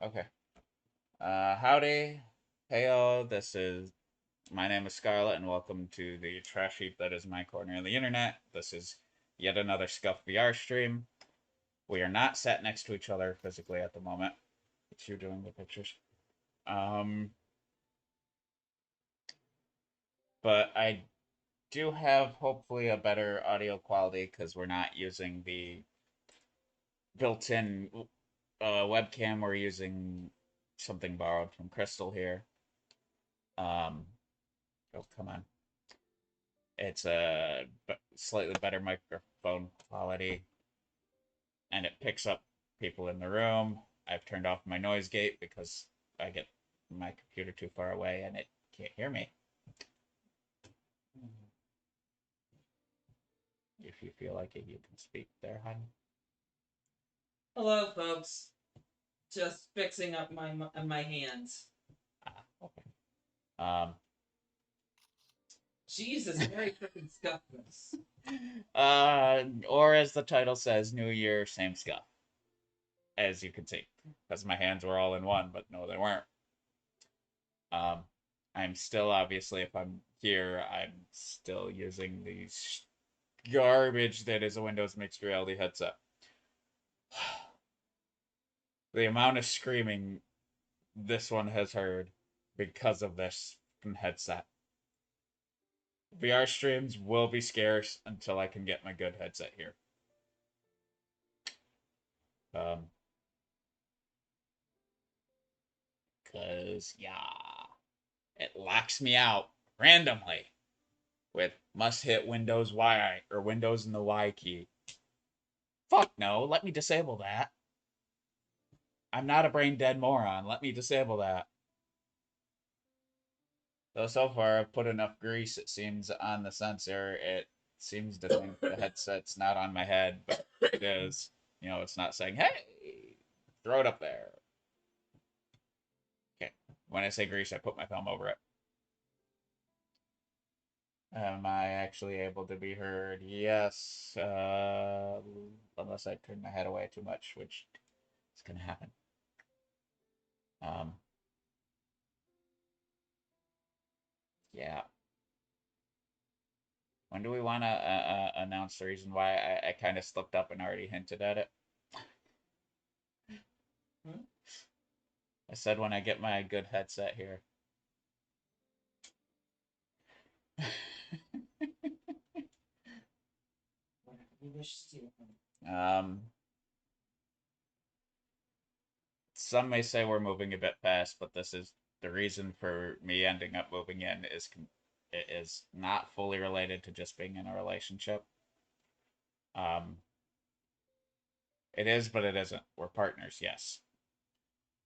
Okay. Howdy. Heyo, my name is Scarlett, and welcome to the trash heap that is my corner of the internet. This is yet another Scuff VR stream. We are not sat next to each other physically at the moment. It's you doing the pictures. Um, but I do have hopefully a better audio quality because we're not using the built-in webcam. We're using something borrowed from Crystal here. Um, oh, come on. It's a slightly better microphone quality, and it picks up people in the room. I've turned off my noise gate because I get my computer too far away and it can't hear me. If you feel like it, you can speak there, hon. Hello, folks. Just fixing up my hands. Okay. Um. Jesus, Merry freaking Scuffmas. Or as the title says, New Year, same scuff. As you can see, because my hands were all in one, but no, they weren't. Um, I'm still obviously, if I'm here, I'm still using the garbage that is a Windows mixed reality headset. The amount of screaming this one has heard because of this headset. VR streams will be scarce until I can get my good headset here. Um, cause yeah, it locks me out randomly with must hit Windows Y or Windows and the Y key. Fuck no, let me disable that. I'm not a brain dead moron. Let me disable that. Though so far I've put enough grease, it seems, on the sensor. It seems to think the headset's not on my head, but it is. You know, it's not saying, hey, throw it up there. Okay. When I say grease, I put my thumb over it. Am I actually able to be heard? Yes. Unless I turn my head away too much, which is going to happen. Um, yeah. When do we want to announce the reason why I kind of slipped up and already hinted at it? Hmm? I said when I get my good headset here. Whatever you wish to do. um, some may say we're moving a bit fast, but this is the reason for me ending up moving in it is not fully related to just being in a relationship. Um, it is, but it isn't. We're partners, yes.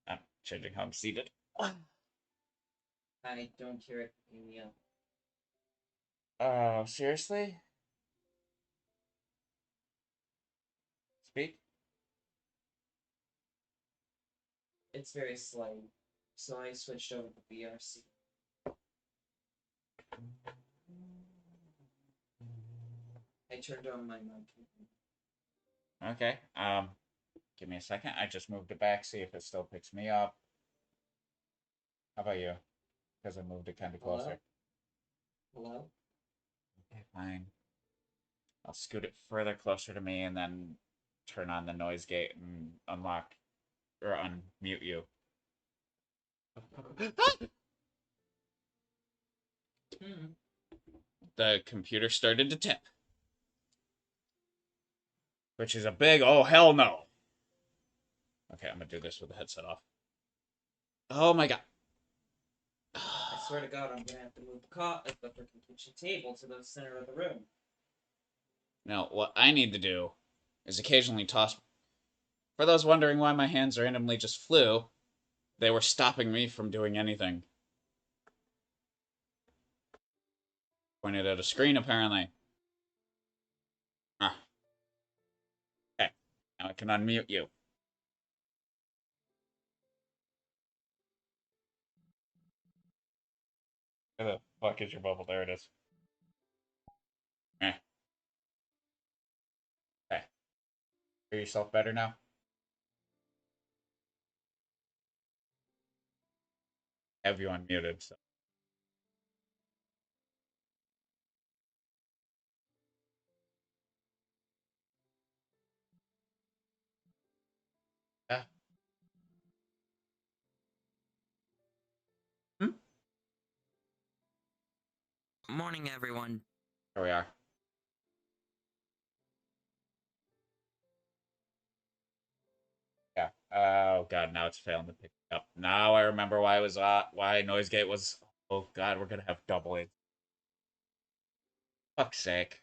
I'm changing how I'm seated. I don't hear it in the Oh, seriously? Speak? It's very slight. So I switched over to VRC. I turned on my mic. Okay. Give me a second. I just moved it back, see if it still picks me up. How about you? Because I moved it kind of Hello? closer. Hello? Okay, fine. I'll scoot it further closer to me and then turn on the noise gate and unlock or unmute you. Hmm. The computer started to tip, which is a big oh hell no. Okay, I'm gonna do this with the headset off. Oh my god. I swear to God, I'm gonna have to move the freaking kitchen table to the center of the room. Now, what I need to do is occasionally toss. For those wondering why my hands randomly just flew, they were stopping me from doing anything. Pointed at a screen, apparently. Ah, okay. Now I can unmute you. Where the fuck is your bubble? There it is. Eh. Okay. Hear yourself better now? have you unmuted. So. Yeah. Morning, everyone. Here we are. Yeah. Oh god, now it's failing to pick up. Now I remember why it was why noise gate was. Oh god, we're gonna have double it. Fuck's sake.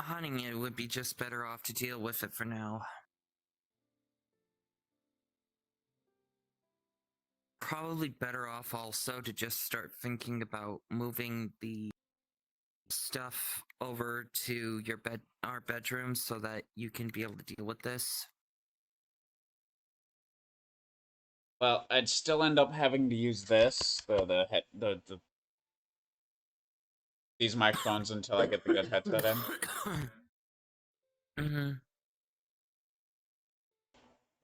Honey, it would be just better off to deal with it for now. Probably better off also to just start thinking about moving the stuff over to our bedroom, so that you can be able to deal with this. Well, I'd still end up having to use this, these microphones until I get the good headset in. Mm-hmm.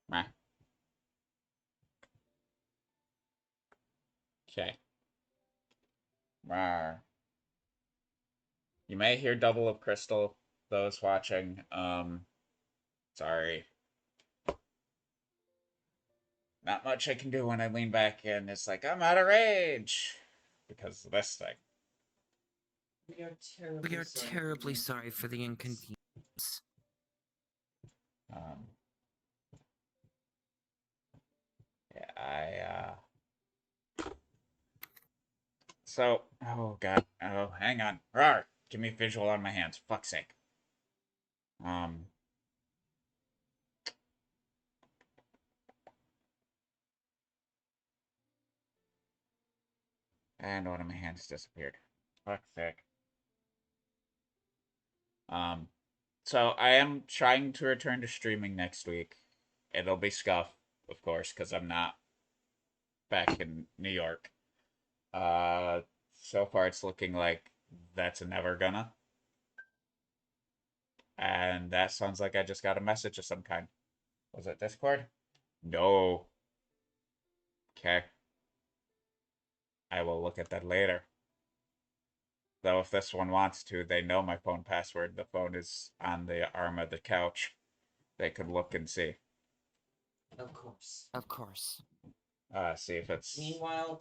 Meh. Okay. Rawr. You may hear double of Crystal, those watching. Sorry. Not much I can do when I lean back in. It's like, I'm out of rage! Because of this thing. We are terribly sorry for the inconvenience. Yeah, So, oh god. Oh, hang on. Rawr! Give me visual on my hands. Fuck's sake. And one of my hands disappeared. Fuck's sake. So I am trying to return to streaming next week. It'll be Scuff, of course, because I'm not back in New York. So far it's looking like that's never gonna. And that sounds like I just got a message of some kind. Was it Discord? No. Okay. I will look at that later. Though if this one wants to, they know my phone password. The phone is on the arm of the couch. They could look and see. Of course. Of course. See if it's. Meanwhile,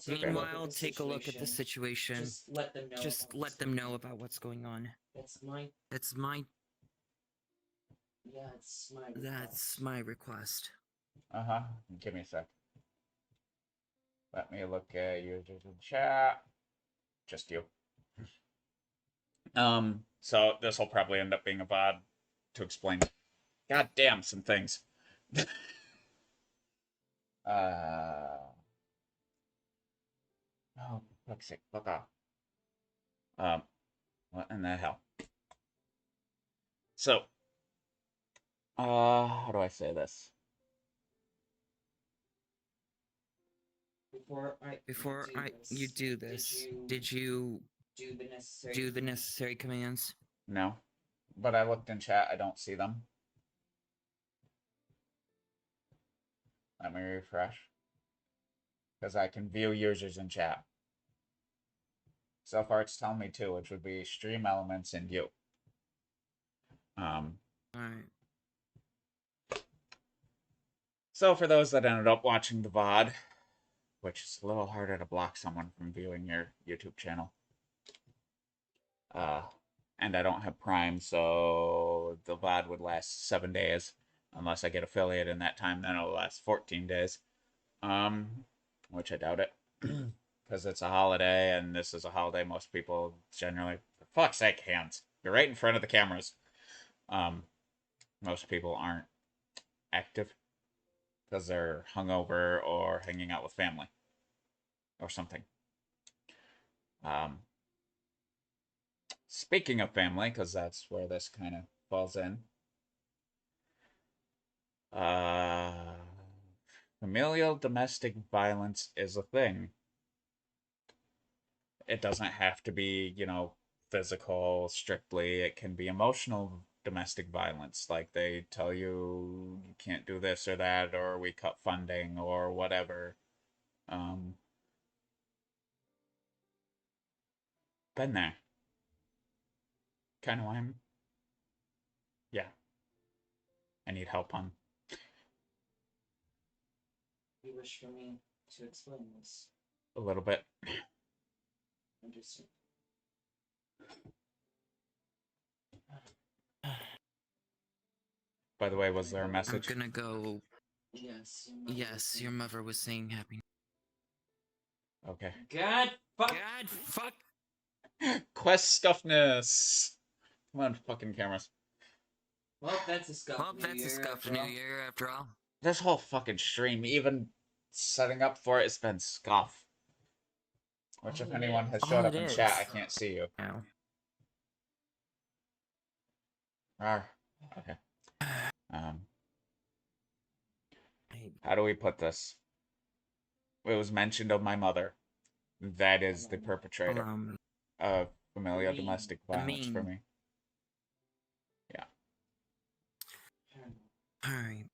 take a look at the situation. Just let them know. Let them know about what's going on. That's my. Yeah, it's my. That's my request. Uh-huh. Give me a sec. Let me look at users in chat. Just you. So this will probably end up being a VOD to explain. God damn, some things. Oh, fuck's sake, fuck off. What in the hell? So, how do I say this? Before you do this, did you do the necessary commands? No, but I looked in chat. I don't see them. Let me refresh. Because I can view users in chat. So far it's telling me two, which would be stream elements and you. Alright. So for those that ended up watching the VOD, which is a little harder to block someone from viewing your YouTube channel. And I don't have Prime, so the VOD would last 7 days. Unless I get affiliate in that time, then it'll last 14 days. Which I doubt it. Because it's a holiday, and this is a holiday most people generally... For fuck's sake, hands. You're right in front of the cameras. Most people aren't active. Because they're hungover or hanging out with family. Or something. Speaking of family, because that's where this kind of falls in. Familial domestic violence is a thing. It doesn't have to be, physical strictly. It can be emotional domestic violence. Like they tell you you can't do this or that, or we cut funding or whatever. Um, been there. Kind of why I'm. Yeah. I need help on. You wish for me to explain this? A little bit. Understood. By the way, was there a I'm message? gonna go. Yes. Yes, your mother was saying happy. Okay. God fuck. God, fuck. Quest stuffness. Come on, fucking cameras. Well, that's a scuff. Well, New that's a Year scuff after New all. Year after all. This whole fucking stream, even setting up for it, has been scuff. Which, if anyone has showed up in chat, I can't see you. Now. Okay. How do we put this? It was mentioned of my mother. That is the perpetrator of familial domestic violence for me. Yeah. Alright.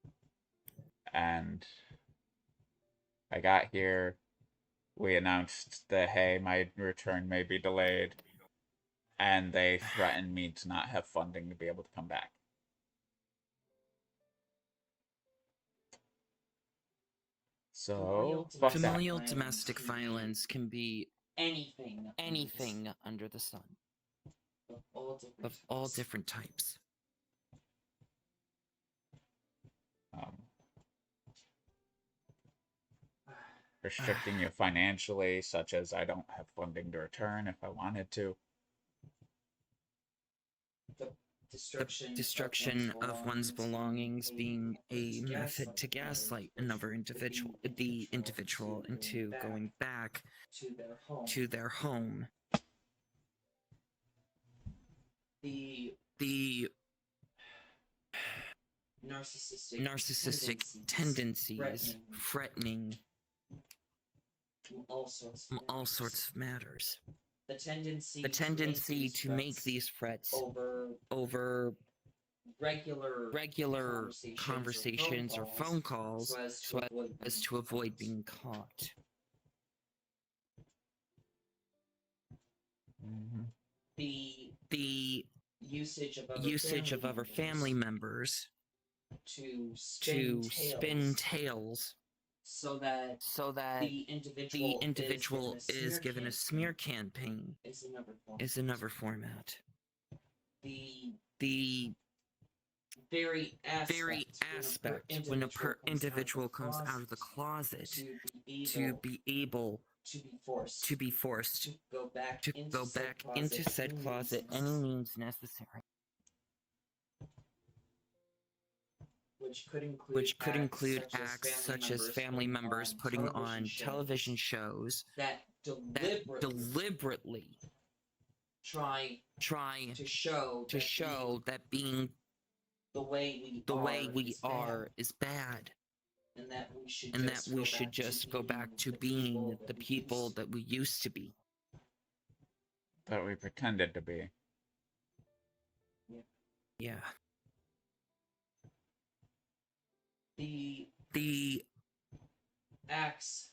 And I got here. We announced that, hey, my return may be delayed. And they threatened me to not have funding to be able to come back. So, fuck that. Familial domestic violence can be anything under the sun. Of all different types. Restricting you financially, such as I don't have funding to return if I wanted to. The destruction of one's belongings being a method to gaslight another individual, the individual into going back to their home. The narcissistic tendencies, threatening all sorts of matters. The tendency to make these threats over regular conversations or phone calls so as to avoid being caught. The usage of other family members to spin tales so that the individual is given a smear campaign is another format. The very aspect when an individual comes out of the closet to be able to be forced to go back into said closet any means necessary. Which could include acts such as family members putting on television shows that deliberately try to show that being the way we are is bad, and that we should just go back to being the people that we used to be. That we pretended to be. Yeah. The acts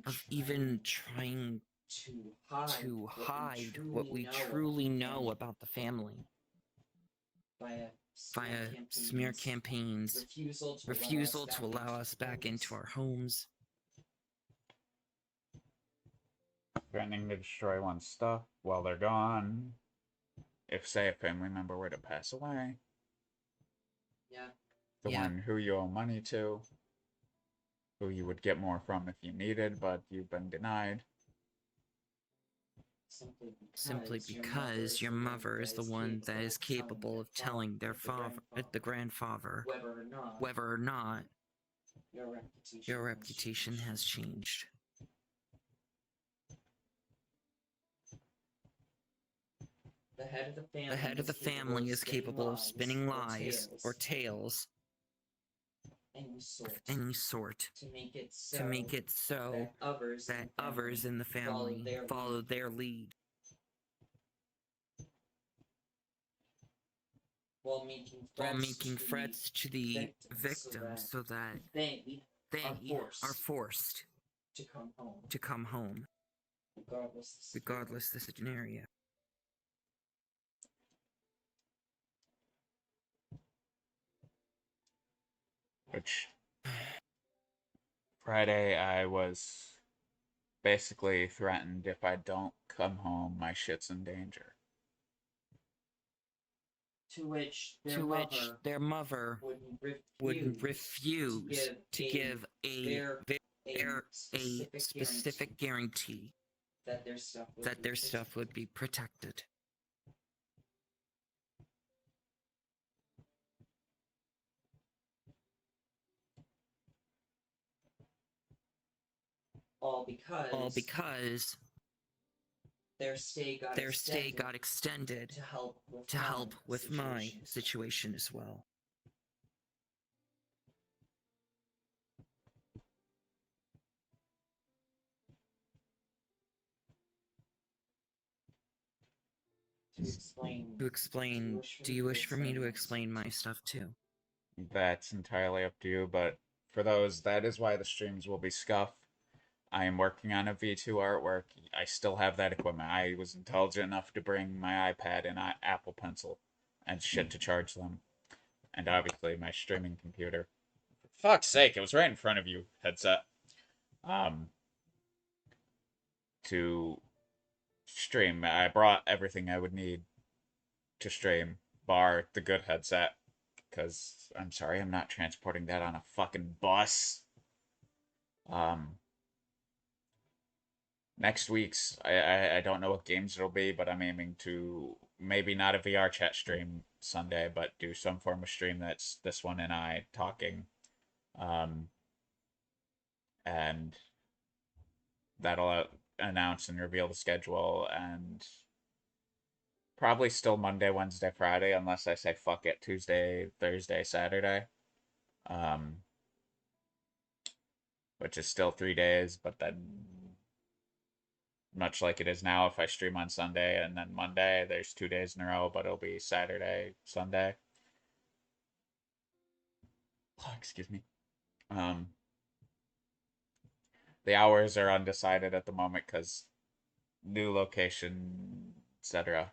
of even trying to hide what we truly know about the family via smear campaigns, refusal to allow us back into our homes, threatening to destroy one's stuff while they're gone. If, say, a family member were to pass away. The one who you owe money to. Who you would get more from if you needed, but you've been denied. Simply because your mother is the one that is capable of telling their father, the grandfather, whether or not your reputation has changed. The head of the family is capable of spinning lies or tales of any sort to make it so that others in the family follow their lead. while making threats to the victims so that they they are are forced to come home, to come home, regardless the scenario. Which Friday I was basically threatened if I don't come home, my shit's in danger. To which their mother would refuse to give a specific guarantee that their stuff would be protected. All because their stay got extended to help with my situation as well. To explain, do you wish for me to explain my stuff too? That's entirely up to you, but for those, that is why the streams will be scuff. I am working on a V2 artwork. I still have that equipment. I was intelligent enough to bring my iPad and Apple Pencil and shit to charge them. And obviously my streaming computer. For fuck's sake, it was right in front of you, headset. To stream. I brought everything I would need to stream, bar the good headset. Because, I'm sorry, I'm not transporting that on a fucking bus. Next week's, I don't know what games it'll be, but I'm aiming to maybe not a VR chat stream Sunday, but do some form of stream that's this one and I talking. And that'll announce and reveal the schedule, and probably still Monday, Wednesday, Friday, unless I say fuck it, Tuesday, Thursday, Saturday. Which is still 3 days, but then much like it is now, if I stream on Sunday and then Monday, there's 2 days in a row, but it'll be Saturday, Sunday. Oh, excuse me. The hours are undecided at the moment because new location, etc.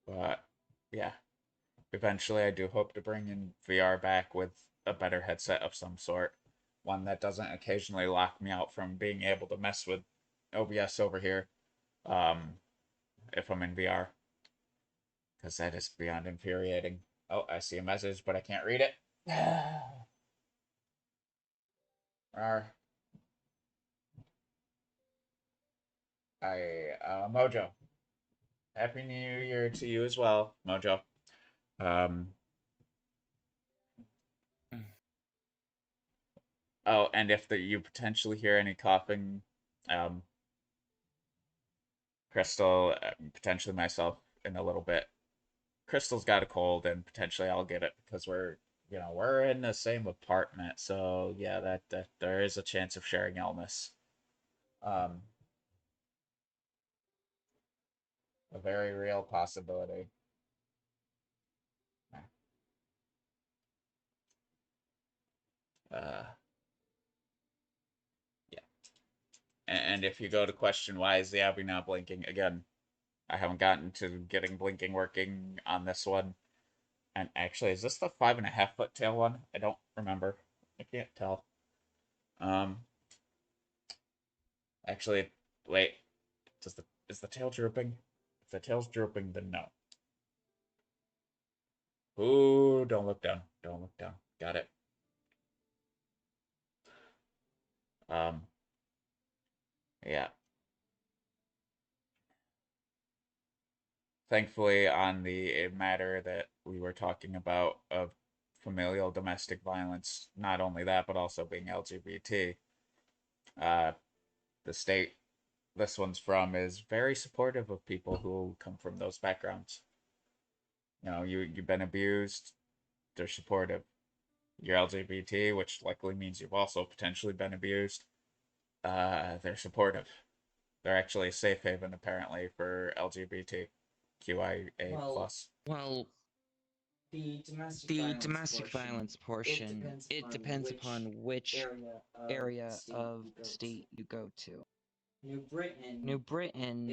But yeah, eventually I do hope to bring in VR back with a better headset of some sort. One that doesn't occasionally lock me out from being able to mess with OBS over here. If I'm in VR. Because that is beyond infuriating. Oh, I see a message, but I can't read it. Mojo. Happy New Year to you as well, Mojo. Oh, and if you potentially hear any coughing, Crystal, potentially myself in a little bit. Crystal's got a cold, and potentially I'll get it because we're in the same apartment, so yeah, that there is a chance of sharing illness. Um, a very real possibility. Uh, yeah. And if you go to question why is the Abby not blinking, again, I haven't gotten to getting blinking working on this one. And actually, is this the 5.5 foot tail one? I don't remember. I can't tell. Actually, wait. Is the tail drooping? If the tail's drooping, then no. Ooh, don't look down. Don't look down. Got it. Um, yeah. Thankfully, on the matter that we were talking about of familial domestic violence, not only that, but also being LGBT, uh, the state this one's from is very supportive of people who come from those backgrounds. You've been abused, they're supportive. You're LGBT, which likely means you've also potentially been abused. They're supportive. They're actually a safe haven apparently for LGBT. QIA Well, plus? Well, the the domestic violence portion, it depends upon which area of state you go to. New Britain New Britain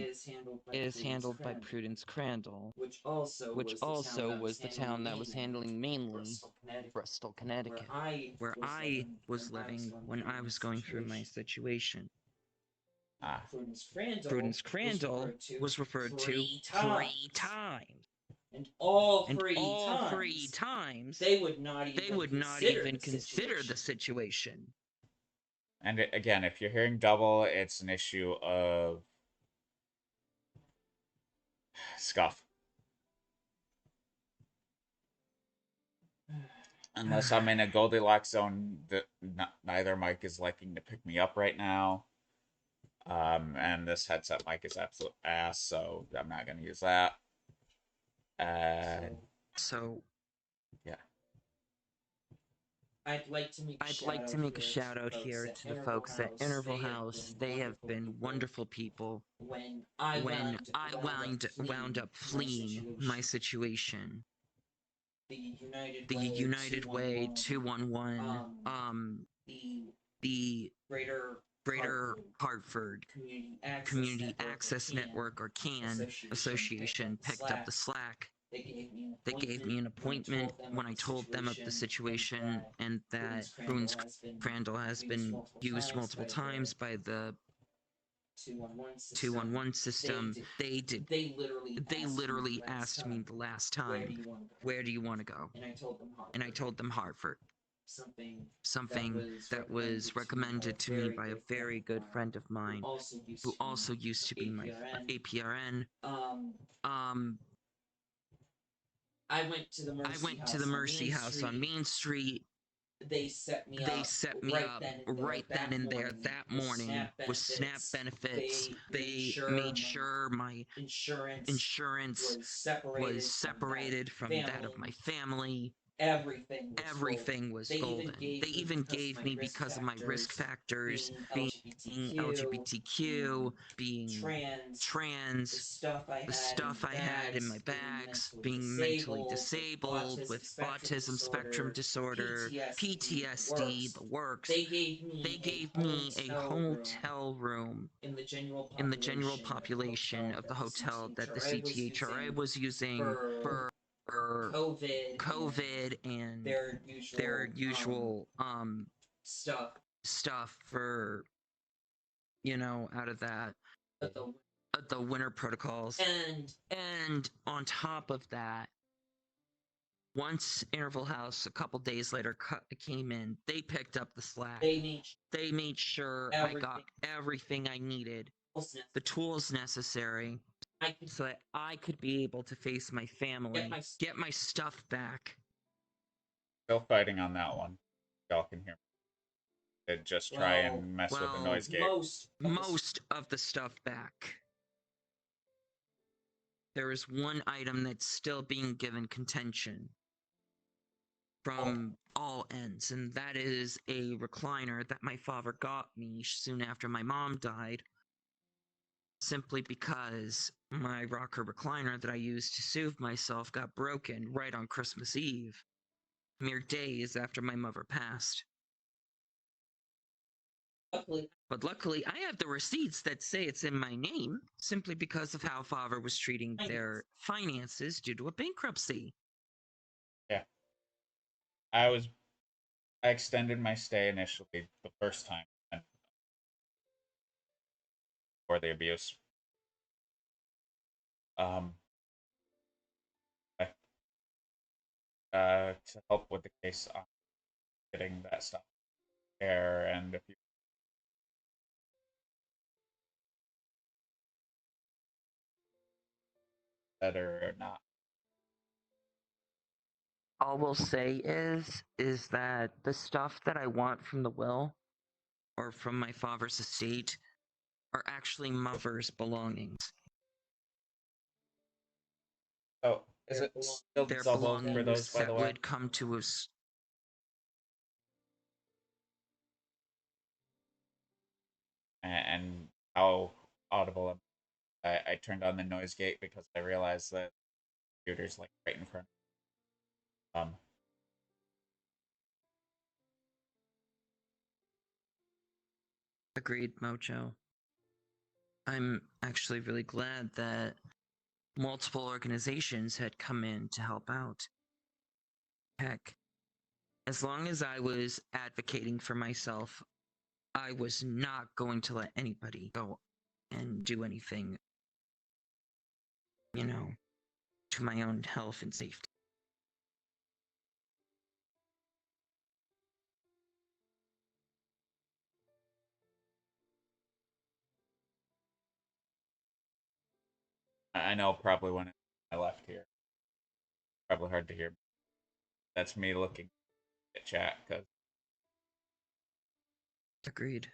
is handled by Prudence Crandall, which also which also was the town that was handling mainly Bristol, Bristol, Connecticut, Connecticut, where I was living when I was going through my situation. Ah, Prudence Crandall was referred to three times. And all And three all times, three times, they would not even consider the situation. and again, if you're hearing double, it's an issue of scuff. Unless I'm in a Goldilocks zone that neither mic is liking to pick me up right now. And this headset mic is absolute ass, so I'm not going to use that. So yeah. I'd like to make a shout out here to the folks at Interval House. They have been wonderful people. When I wound up fleeing my situation, the the United Way 211, the Greater Hartford Community Access Network, or CAN Association, picked up the slack. They gave me an appointment when I told them of the situation and that Prudence Crandall has been used multiple times by the 211 system. They literally asked me the last time, where do you want to go? And I told them Hartford. Something that was recommended to me by a very good friend of mine who also used to be my APRN. I went to the Mercy House on Main Street. They set me up right then and there that morning with SNAP benefits. They made sure my insurance was separated from that of my family. Everything was golden. They even gave me, because of my risk factors, being LGBTQ, being trans, the stuff I had in my bags, being mentally disabled with autism spectrum disorder, PTSD, the works. They gave me a hotel room in the general population of the hotel that the CTHRA was using for COVID and their usual stuff for, out of that, the winter protocols. And on top of that, once Interval House a couple days later came in, they picked up the slack. They made sure I got everything I needed, the tools necessary, so that I could be able to face my family, get my stuff back. Still fighting on that one. Y'all can hear me. They just try and mess with the noise gate. Most of the stuff back. There is one item that's still being given contention from all ends, and that is a recliner that my father got me soon after my mom died, simply because my rocker recliner that I used to soothe myself got broken right on Christmas Eve, mere days after my mother passed. But luckily, I have the receipts that say it's in my name, simply because of how father was treating their finances due to a bankruptcy. Yeah. I extended my stay initially the first time for the abuse. To help with the case on getting that stuff there, and if you better or not. All we'll say is that the stuff that I want from the will, or from my father's estate, are actually mother's belongings. Oh, is it still Their double for those, by the way? would come to us. And how audible I turned on the noise gate because I realized that the computer's like right in front. Agreed, Mojo. I'm actually really glad that multiple organizations had come in to help out. Heck, as long as I was advocating for myself, I was not going to let anybody go and do anything, to my own health and safety. I know probably when I left here, probably hard to hear. That's me looking at chat because Agreed.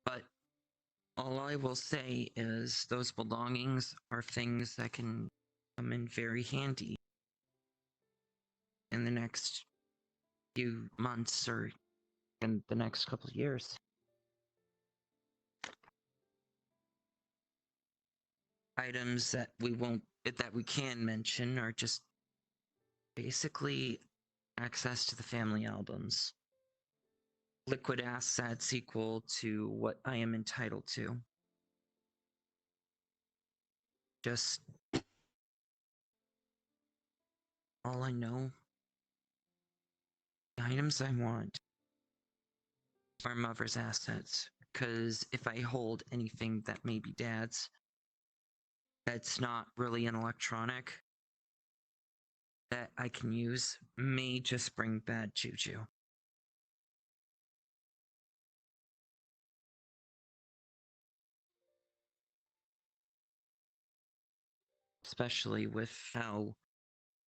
But all I will say is those belongings are things that can come in very handy in the next few months or in the next couple of years. Items that we can mention are just basically access to the family albums. Liquid assets equal to what I am entitled to. Just all I know. The items I want are mother's assets. Because if I hold anything that may be dad's, that's not really an electronic that I can use, may just bring bad juju. Especially with how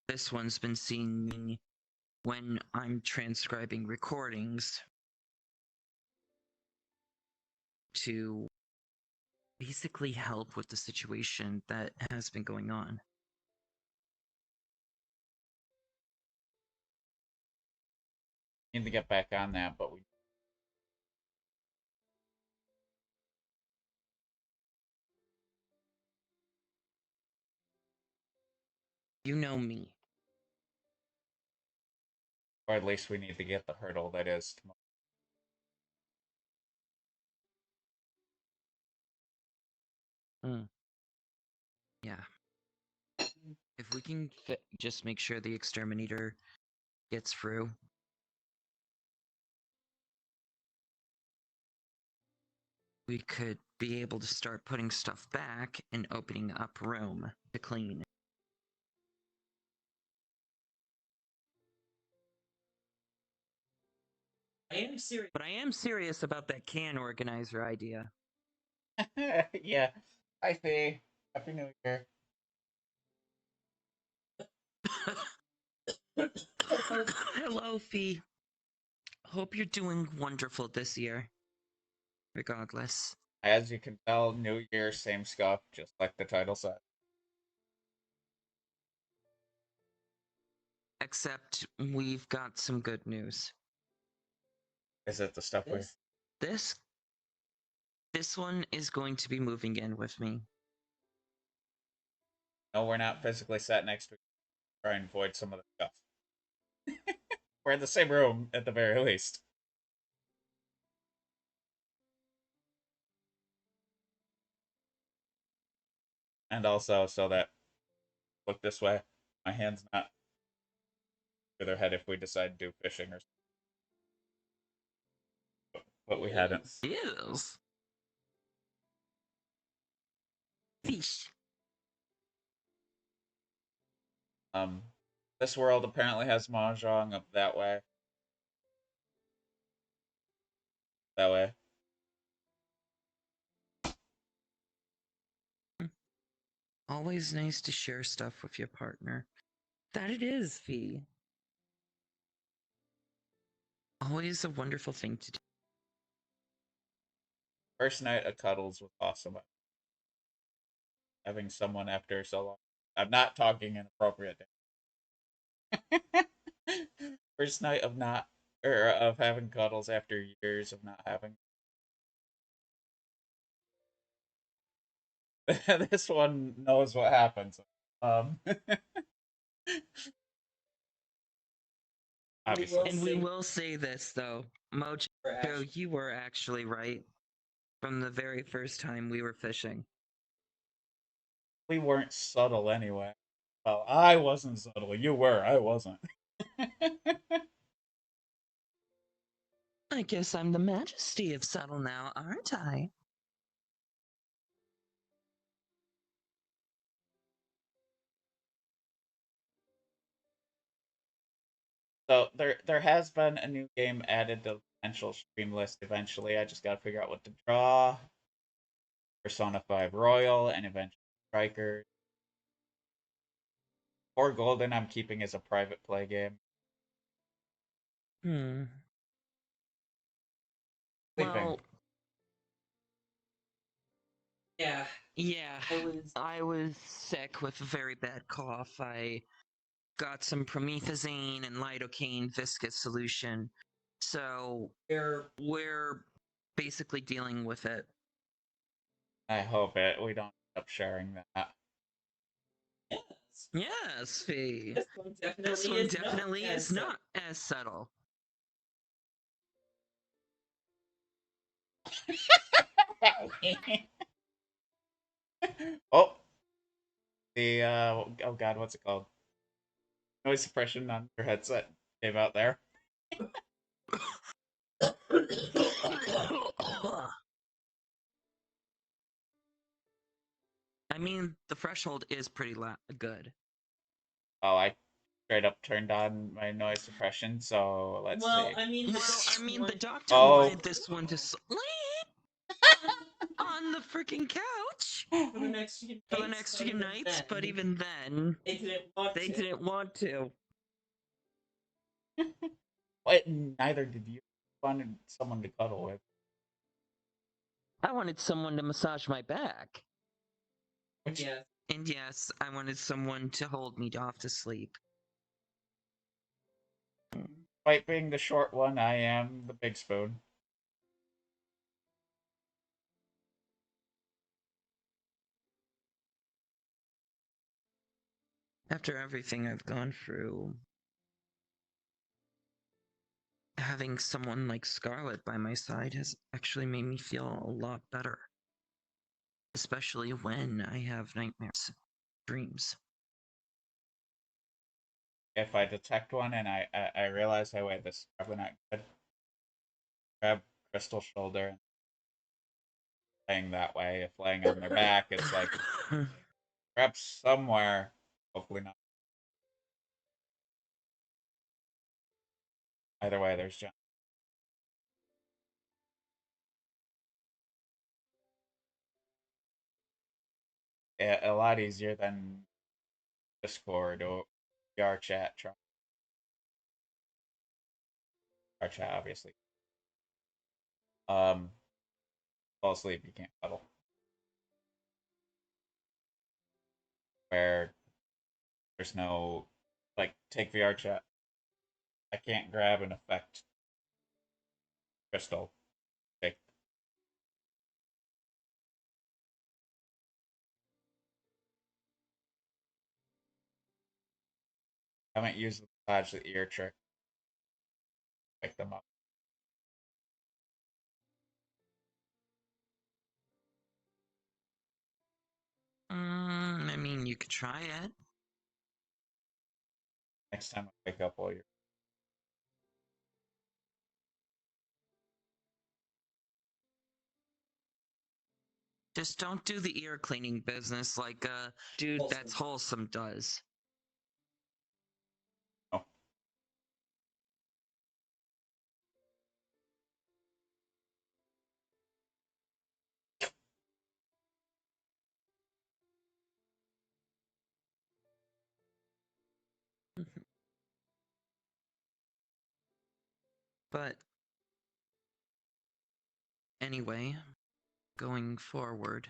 this one's been seeing me when I'm transcribing recordings to basically help with the situation that has been going on. need to get back on that, but we. You know me. Or at least we need to get the hurdle that is tomorrow. Yeah. If we can just make sure the exterminator gets through. We could be able to start putting stuff back and opening up room to clean. I am serious. But I am serious about that can organizer idea. Yeah. Hi, Faye. Happy New Year. Hello, Fee. Hope you're doing wonderful this year. Regardless. As you can tell, New Year, same scuff, just like the title said. Except we've got some good news. Is it the stuff we? This one is going to be moving in with me. No, we're not physically sat next to each other. Try and avoid some of the stuff. We're in the same room at the very least. And also, so that look this way, my hand's not to their head if we decide to do fishing or something. But we hadn't. Yes. Fish. This world apparently has mahjong up that way. That way. Always nice to share stuff with your partner. That it is, Fee. Always a wonderful thing to do. First night of cuddles was awesome. Having someone after so long. I'm not talking inappropriate. First night of not or of having cuddles after years of not having. This one knows what happens. Um, obviously. And we will say this though, Mojo, you were actually right from the very first time we were fishing. We weren't subtle anyway. Well, I wasn't subtle. You were. I wasn't. I guess I'm the majesty of subtle now, aren't I? So there has been a new game added to the potential stream list eventually. I just gotta figure out what to draw. Persona 5 Royal and eventually Strikers. Or Golden I'm keeping as a private play game. Well, yeah. I was sick with a very bad cough. I got some promethazine and lidocaine viscous solution. So we're basically dealing with it. I hope we don't end up sharing that. Yes, Fee. This one definitely is not as subtle. Oh, the oh god, what's it called? Noise suppression on your headset came out there. I mean, the threshold is pretty good. Oh, I straight up turned on my noise suppression, so let's see. I mean, The doctor Oh. wanted this one to sleep on the freaking couch for the next few nights, but even then, they didn't want to. What? Neither did you. Wanted someone to cuddle with. I wanted someone to massage my back. Yeah. And yes, I wanted someone to hold me off to sleep. Despite being the short one, I am the big spoon. After everything I've gone through, having someone like Scarlet by my side has actually made me feel a lot better. Especially when I have nightmares, dreams. If I detect one and I realize, hey, wait, this is probably not good, grab Crystal's shoulder and laying that way. If laying on their back, it's like grab somewhere. Hopefully not. Either way, there's John. A lot easier than Discord or VR chat. VR chat, obviously. Fall asleep, you can't cuddle. Where there's no, like, take VR chat. I can't grab and affect Crystal. Take. I haven't used the massage the ear trick. Pick them up. I mean, you could try it. Next time I wake up while you're. Just don't do the ear cleaning business like a dude that's wholesome does. Oh. But anyway, going forward.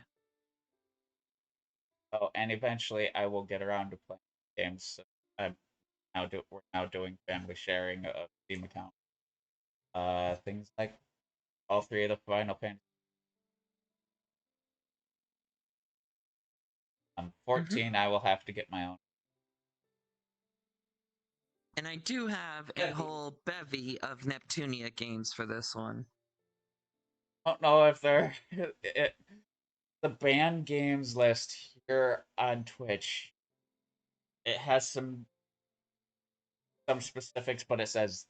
Oh, and eventually I will get around to playing games. We're now doing family sharing of Steam account. Things like all three of the Final Fantasy. On 14, I will have to get my own. And I do have a whole bevy of Neptunia games for this one. I don't know if they're the banned games list here on Twitch. It has some specifics, but it says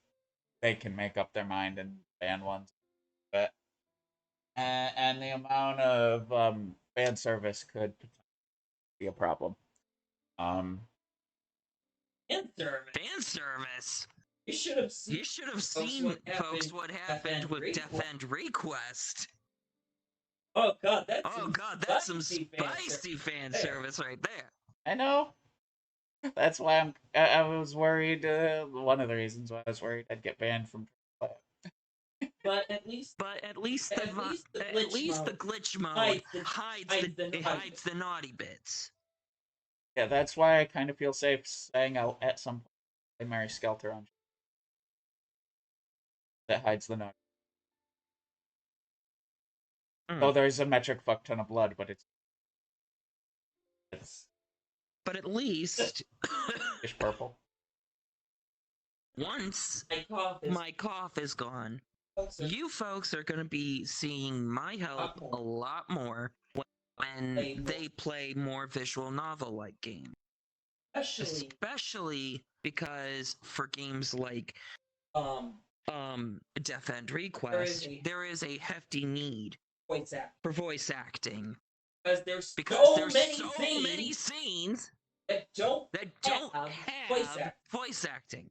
they can make up their mind and ban ones. But and the amount of fan service could be a problem. Fan service. Fan service. You should have seen. You should have seen, folks, what happened with Defend Request. Oh god, that's some spicy fan service right there. I know. That's why I was worried. One of the reasons why I was worried I'd get banned from. But at least the glitch mode hides the naughty bits. Yeah, that's why I kind of feel safe saying I'll at some point play Mary Skelter on. That hides the naughty. Oh, there's a metric fuck ton of blood, but it's. But at least it's purple. Once my cough is gone, you folks are going to be seeing my help a lot more when they play more visual novel-like games. Especially because for games like Defend Request, there is a hefty need for voice acting. Because there's so many scenes that don't have voice acting.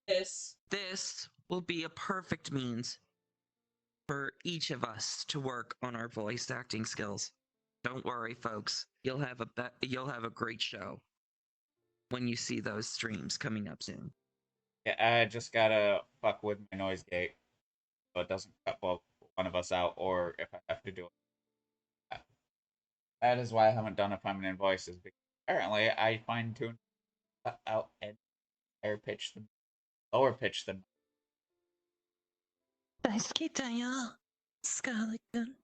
This will be a perfect means for each of us to work on our voice acting skills. Don't worry, folks. You'll have a great show when you see those streams coming up soon. Yeah, I just gotta fuck with my noise gate so it doesn't cut one of us out, or if I have to do it. That is why I haven't done a feminine voices, because apparently I fine-tuned out and higher pitch than lower pitch than. Scarlet Gun.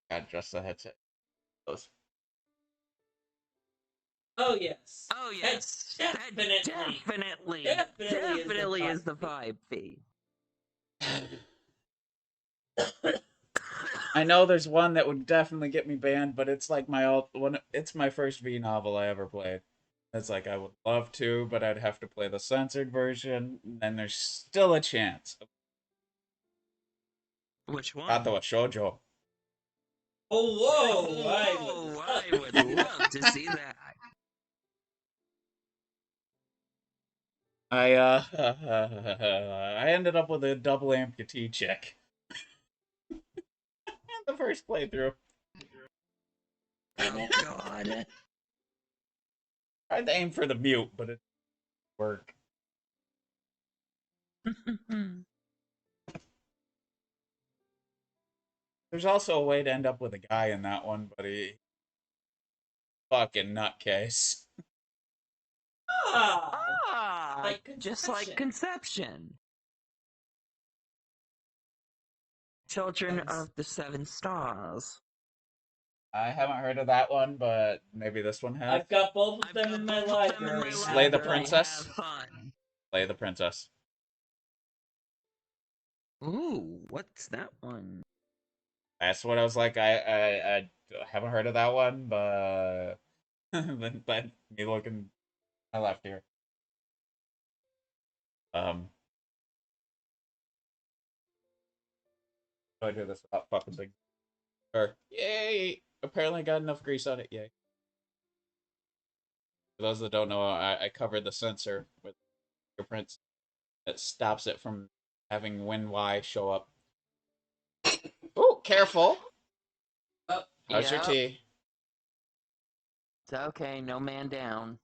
God, just the headset. Those. Oh yes. Oh yes. Definitely is the vibe feed. I know there's one that would definitely get me banned, but it's like it's my first V novel I ever played. It's like I would love to, but I'd have to play the censored version, and there's still a chance. Which one? Kato wa Shoujo. Oh, whoa! I would love to see that. I I ended up with a double amputee check. The first playthrough. Oh god. I tried to aim for the mute, but it didn't work. There's also a way to end up with a guy in that one, but he fucking nutcase. Just like Conception. Children of the Seven Stars. I haven't heard of that one, but maybe this one has. I've got both of them in my library. Slay the Princess. Have fun. Slay the Princess. Ooh, what's that one? That's what I was like. I haven't heard of that one, but then me looking I left here. I do this without fucking big. Yay! Apparently got enough grease on it. Yay! For those that don't know, I covered the sensor with fingerprints that stops it from having WinY show up. Oh, careful! How's your tea? It's okay, no man down.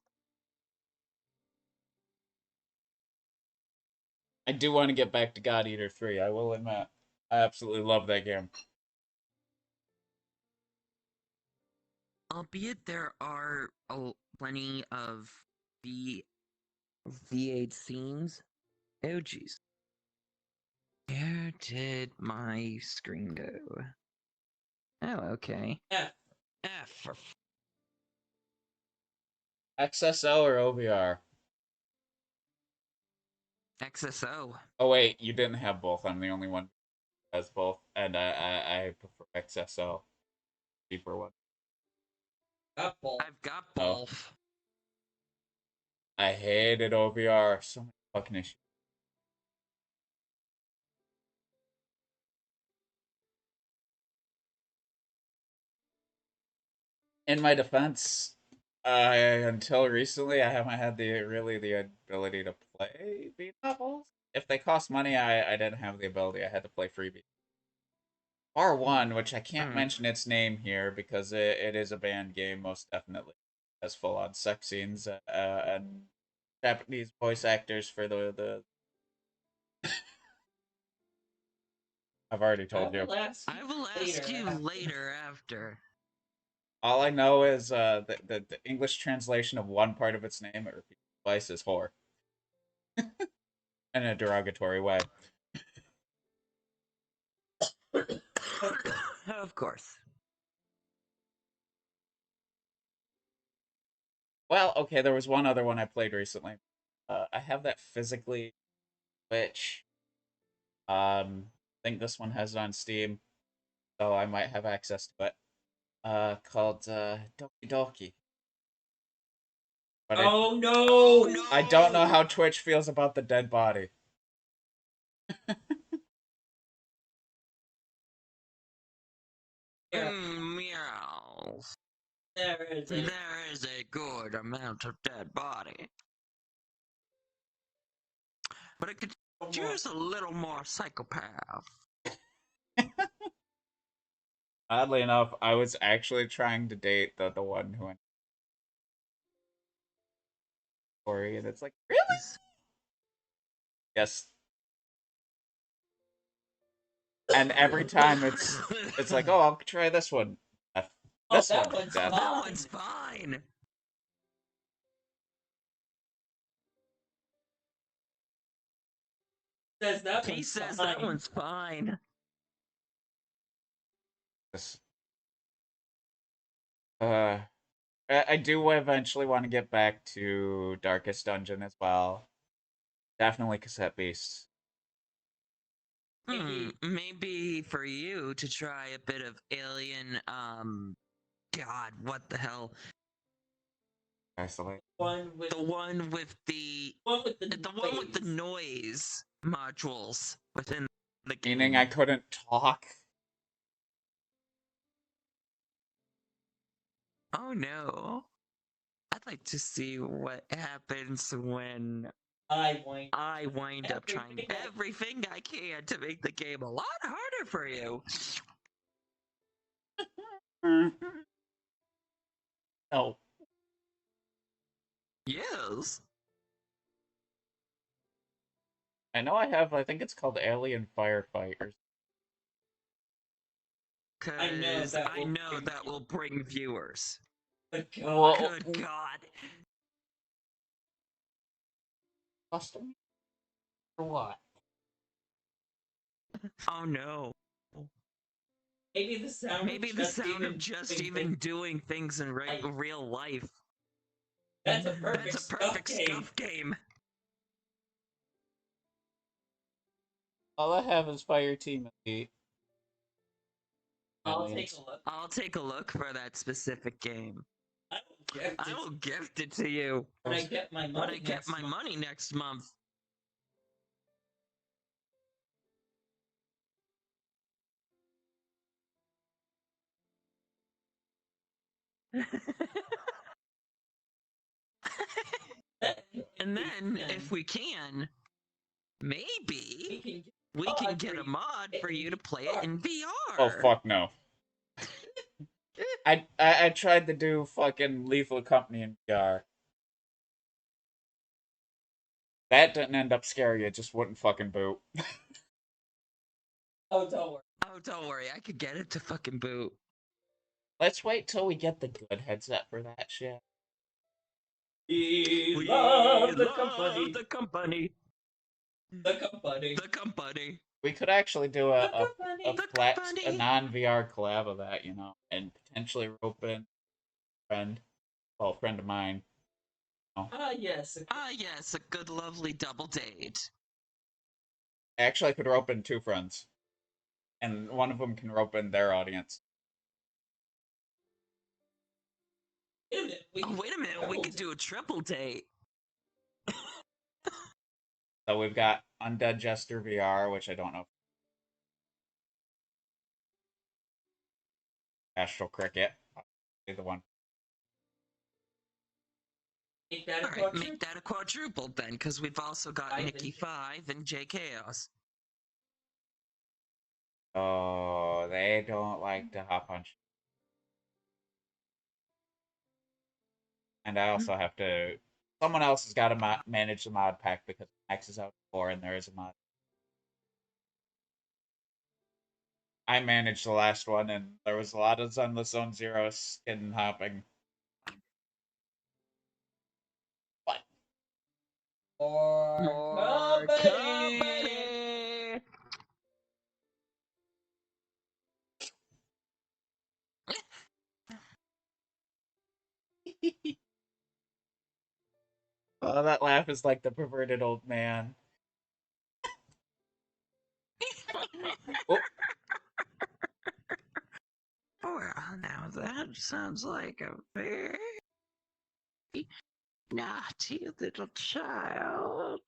I do want to get back to God Eater 3, I will admit. I absolutely love that game. Albeit there are plenty of V8 scenes. Oh, jeez. Where did my screen go? Oh, okay. F. XSO or OVR? XSO. Oh wait, you didn't have both. I'm the only one who has both, and I prefer XSO. Cheaper one. Got both. I've got Oh. both. I hated OVR. So many fucking issues. In my defense, until recently, I haven't had the ability to play beat novels. If they cost money, I didn't have the ability. I had to play freebie. R1, which I can't mention its name here because it is a banned game, most definitely. It has full on sex scenes and Japanese voice actors for the. I've already told you. I will ask you later after. All I know is the English translation of one part of its name, it repeats twice, is whore. In a derogatory way. Of course. Well, okay, there was one other one I played recently. I have that physically, which I think this one has it on Steam, so I might have access to it. Called Doki Doki. But oh no! I don't know how Twitch feels about the dead body. Meows. There is a good amount of dead body. But it could use a little more psychopath. Oddly enough, I was actually trying to date the one who went Corey, and it's like, really? Yes. And every time it's like, oh, I'll try this one. This one's death. That one's fine. He says that one's fine. I do eventually want to get back to Darkest Dungeon as well. Definitely Cassette Beasts. Maybe for you to try a bit of Alien, God, what the hell? Isolate. The one with the noise modules within the game. Meaning I couldn't talk? Oh no. I'd like to see what happens when I wind up trying everything I can to make the game a lot harder for you. Oh. Yes. I know I think it's called Alien Firefighters. Because I know that will bring viewers. Good God. Good God. Custom? For what? Oh no. Maybe the sound of just even doing things in real life. That's a perfect scuff game. All I have is Fire Team Elite. I'll take a look. I'll take a look for that specific game. I will gift it to you when I get my money next month. And then, if we can, maybe we can get a mod for you to play it in VR. Oh fuck no. I tried to do fucking Lethal Company in VR. That didn't end up scary, it just wouldn't fucking boot. Oh, don't worry. Oh, don't worry, I could get it to fucking boot. Let's wait till we get the good headset for that shit. We love the company. The company. The company. The company. We could actually do a The flat, company. a non-VR collab of that, you know, and potentially rope in a friend, well, a friend of mine. Yes. Yes, a good, lovely double date. Actually, I could rope in 2 friends, and one of them can rope in their audience. Wait a minute. We could do a triple date. So we've got Undead Jester VR, which I don't know. Astral Cricket, the one. Make that a Alright, quadruple. make that a quadruple then, because we've also got Nikki 5 and J Chaos. Oh, they don't like to hop on. And I also have to. Someone else has got to manage the mod pack because Max is out before and there is a mod. I managed the last one and there was a lot of Zenless Zone Zero skin hopping. What? More company. Oh, that laugh is like the perverted old man. Oh. Well, now that sounds like a very naughty little child.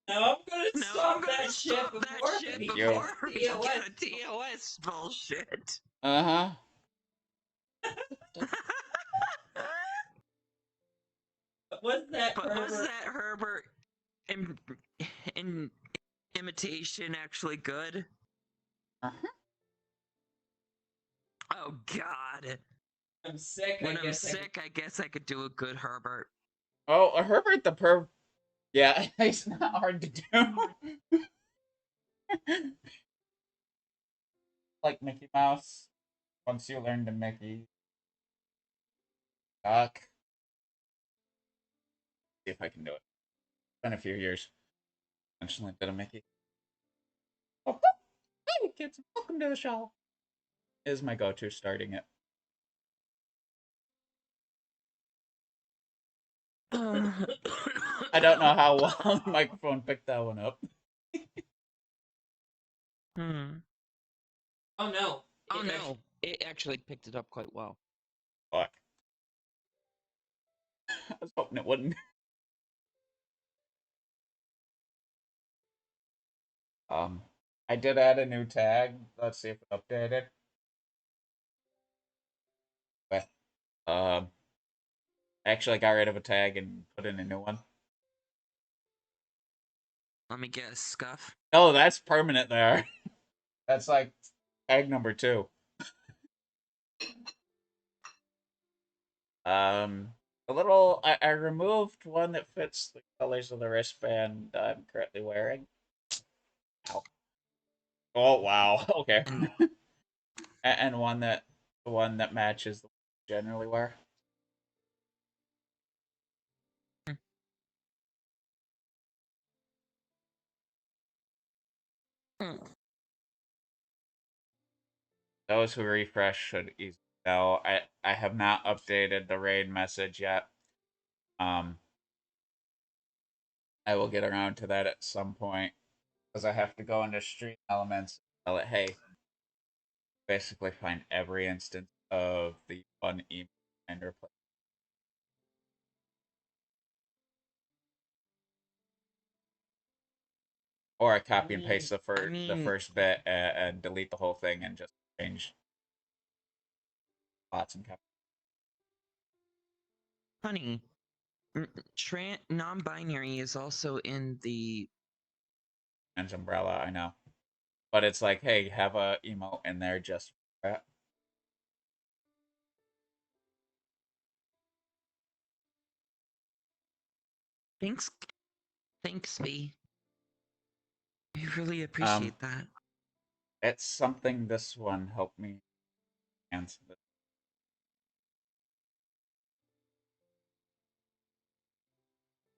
Now I'm gonna stop that shit before we get a TOS bullshit. Uh-huh. Was that Herbert in imitation actually good? Uh-huh. Oh God. I'm sick. When I'm sick, I guess I could do a good Herbert. Oh, a Herbert the perv. Yeah, it's not hard to do. Like Mickey Mouse. Once you learn to Mickey. Duck. See if I can do it. It's been a few years. Eventually did a Mickey. Oh, hey kids, welcome to the show. Is my go-to starting it. I don't know how well the microphone picked that one up. Oh no. It actually picked it up quite well. Fuck. I was hoping it wouldn't. I did add a new tag. Let's see if it updated. But, actually, I got rid of a tag and put in a new one. Let me guess, Scuff. Oh, that's permanent there. That's like tag number 2. A little. I removed one that fits the colors of the wristband I'm currently wearing. Ow. Oh wow. Okay. And one that matches the one I generally wear. Those who refresh should easily know. I have not updated the raid message yet. I will get around to that at some point because I have to go into Stream Elements and tell it, hey, basically find every instance of the one email and replace. Or I copy and paste the first bit and delete the whole thing and just change lots and copy. Honey, non-binary is also in the And umbrella, I know. But it's like, hey, have a emo in there just for that. Thanks, V. We really appreciate that. It's something this one helped me answer.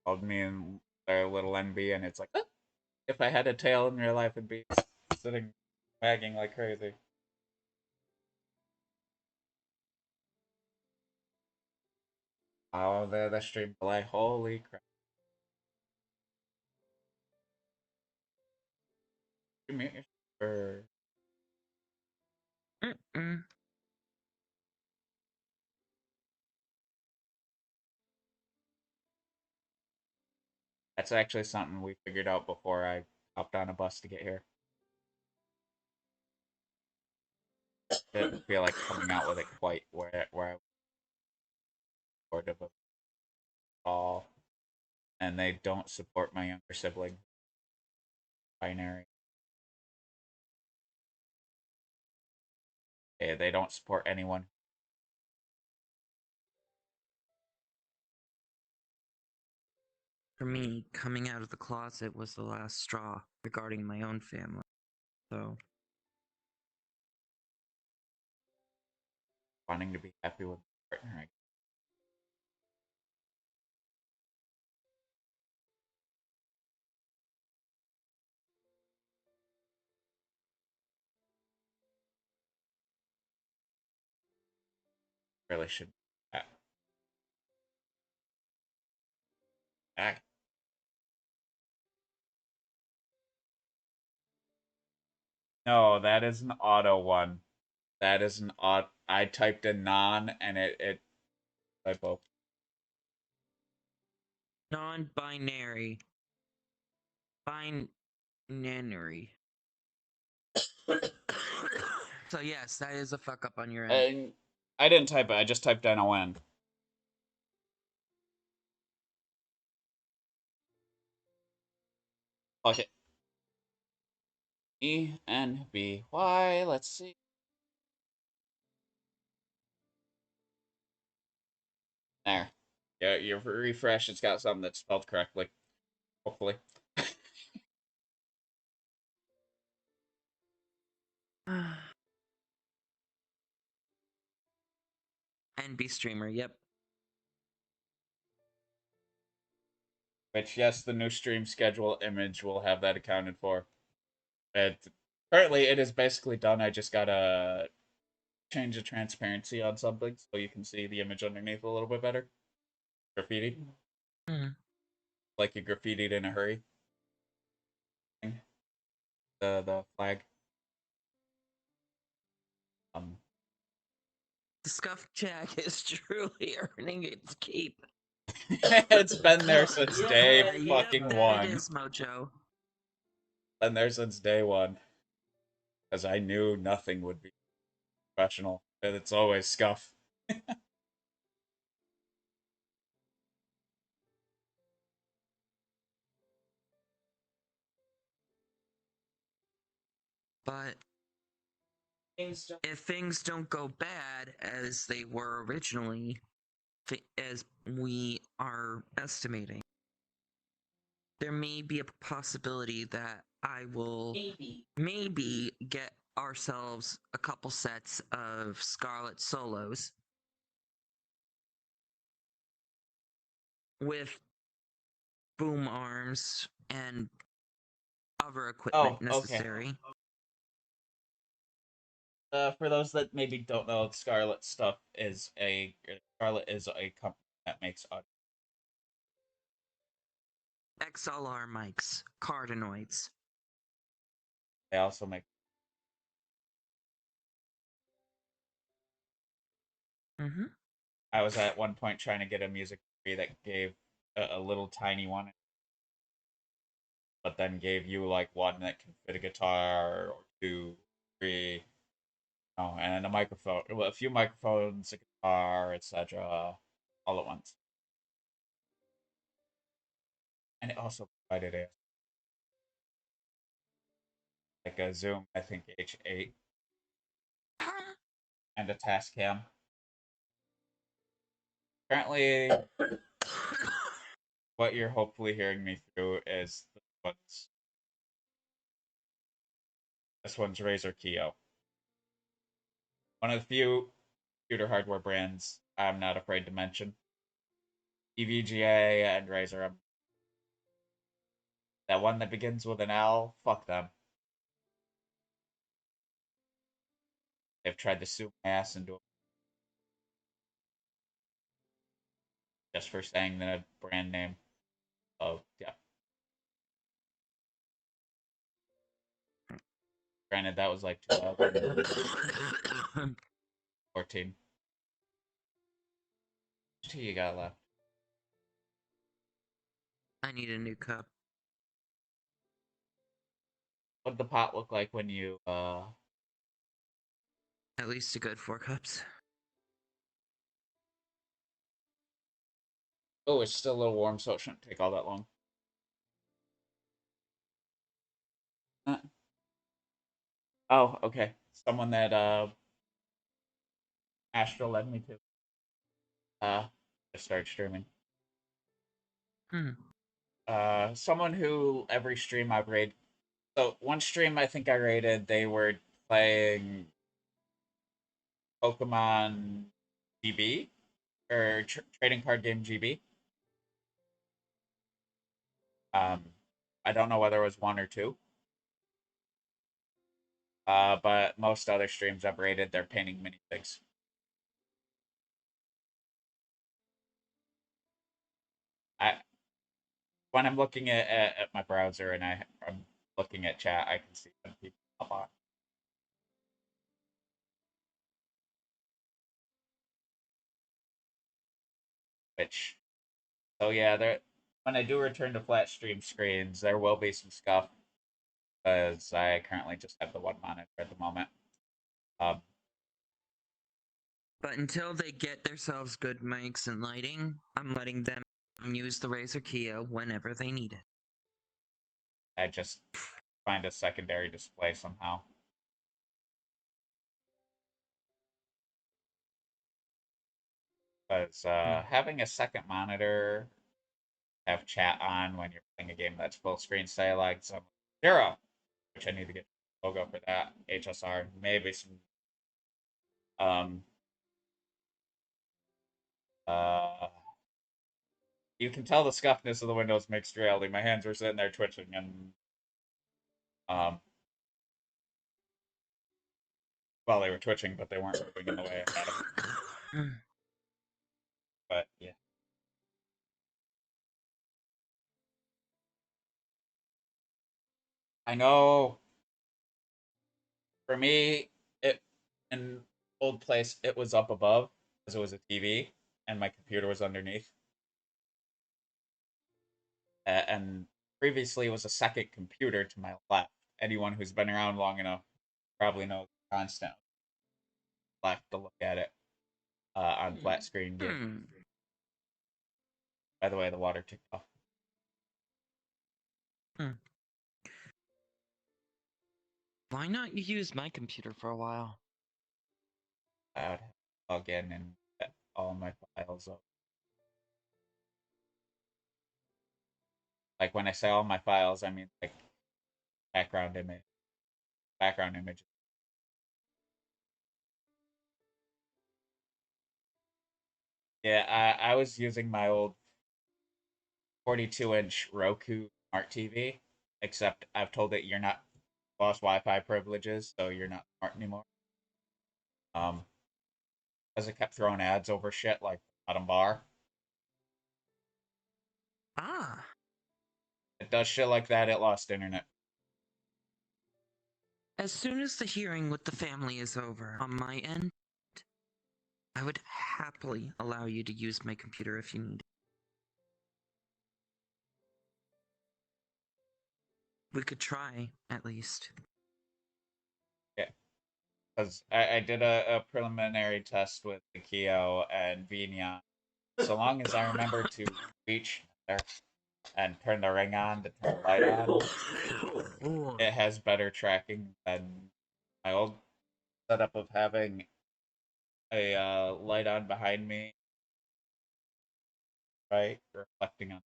Called me in their little NB, and it's like, "Ah, if I had a tail in real life, it'd be sitting wagging like crazy." Oh, the stream delay. Holy crap. You mute yourself or... Mm-mm. That's actually something we figured out before I hopped on a bus to get here. Didn't feel like coming out with it quite where I was sort of a all, and they don't support my younger sibling binary. They don't support anyone. For me, coming out of the closet was the last straw regarding my own family. So, Wanting to be happy with my partner. I really should. Act. No, that is an auto one. That is an auto. I typed in non and it typo. non-binary. Binary. So yes, that is a fuck up on your end. And I didn't type it. I just typed NON. Fuck it. ENBY. Let's see. There. Yeah, you refresh. It's got something that's spelled correctly. Hopefully. NB streamer, yep. Which, yes, the new stream schedule image will have that accounted for. Currently, it is basically done. I just gotta change the transparency on something so you can see the image underneath a little bit better. Graffiti. Mm. Like you graffitied in a hurry. The flag. Um, The Scuff Jack is truly earning its keep. it's been there since day fucking That one. it is, Mojo. Been there since day one. Because I knew nothing would be professional. And it's always scuff. But if things don't go bad as they were originally, as we are estimating, there may be a possibility that I will maybe get ourselves a couple sets of Scarlet Solos with boom arms and other equipment Oh, okay. necessary. For those that maybe don't know, Scarlet is a company that makes audio. XLR mics, cardinoids. They also make. Mm-hmm. I was at one point trying to get a music degree that gave a little tiny one, but then gave you like one that can fit a guitar or two, three, oh, and a microphone, well, a few microphones, a guitar, etc., all at once. And it also provided a Zoom, I think H8, and a task cam. Currently, what you're hopefully hearing me through is what's This one's Razer Keo. One of the few computer hardware brands I'm not afraid to mention. EVGA and Razer. That one that begins with an L, fuck them. They've tried to sue my ass into it just for saying the brand name. Oh, yeah. Granted, that was like 2014. What you got left? I need a new cup. What did the pot look like when you, At least a good 4 cups. Oh, it's still a little warm, so it shouldn't take all that long. Oh, okay. Someone that, Astro led me to. Just started streaming. Someone who every stream I've rated. So one stream I think I rated, they were playing Pokemon GB or trading card game GB. I don't know whether it was one or two. But most other streams I've rated, they're painting minifigs. I when I'm looking at my browser and I'm looking at chat, I can see when people pop on. Which, so yeah, there. When I do return to flat stream screens, there will be some scuff because I currently just have the one monitor at the moment. But until they get themselves good mics and lighting, I'm letting them use the Razer Keo whenever they need it. I just find a secondary display somehow. Because having a second monitor, have chat on when you're playing a game that's full screen, say like some Zero, which I need to get logo for that, HSR, maybe some um uh you can tell the scuffness of the Windows mixed reality. My hands were sitting there twitching and um well they were twitching but they weren't moving in the way I had them. But yeah. I know for me it in old place it was up above because it was a TV and my computer was underneath. And previously it was a second computer to my left. Anyone who's been around long enough probably knows constant left to look at it on flat screen game. By the way, the water ticked off. Why not you use my computer for a while? I would log in and get all my files up. Like when I say all my files, I mean like background image. Yeah, I was using my old 42-inch Roku smart TV, except I've told it you're not lost Wi-Fi privileges, so you're not smart anymore. Because it kept throwing ads over shit like bottom bar. Ah. It does shit like that. It lost internet. As soon as the hearing with the family is over on my end, I would happily allow you to use my computer if you need it. We could try, at least. Yeah. Because I did a preliminary test with the Keo and Vignon. So long as I remember to reach there and turn the ring on to turn the light on, it has better tracking than my old setup of having a light on behind me, right, reflecting on.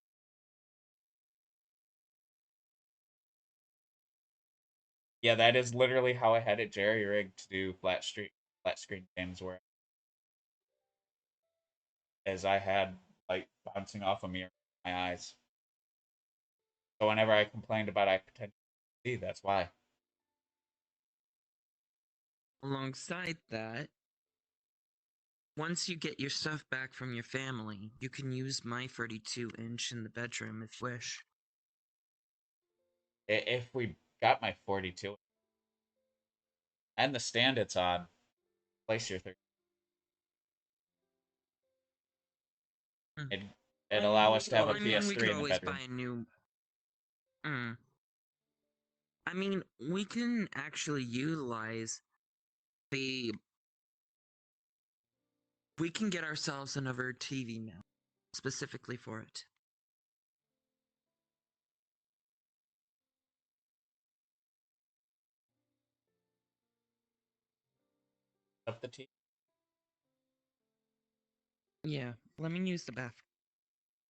Yeah, that is literally how I had it jerry rigged to do flat screen games where as I had light bouncing off of me in my eyes. So whenever I complained about I potentially see, that's why. Alongside that, once you get your stuff back from your family, you can use my 32-inch in the bedroom if you wish. If we got my 42 and the stand it's on, place your 30. Hmm. It'd I mean, allow we us could to have a I always mean, we could PS3 in the always buy bedroom. a new. Mm. I mean, we can actually utilize the. We can get ourselves another TV now, specifically for it. Up the T. Yeah, let me use the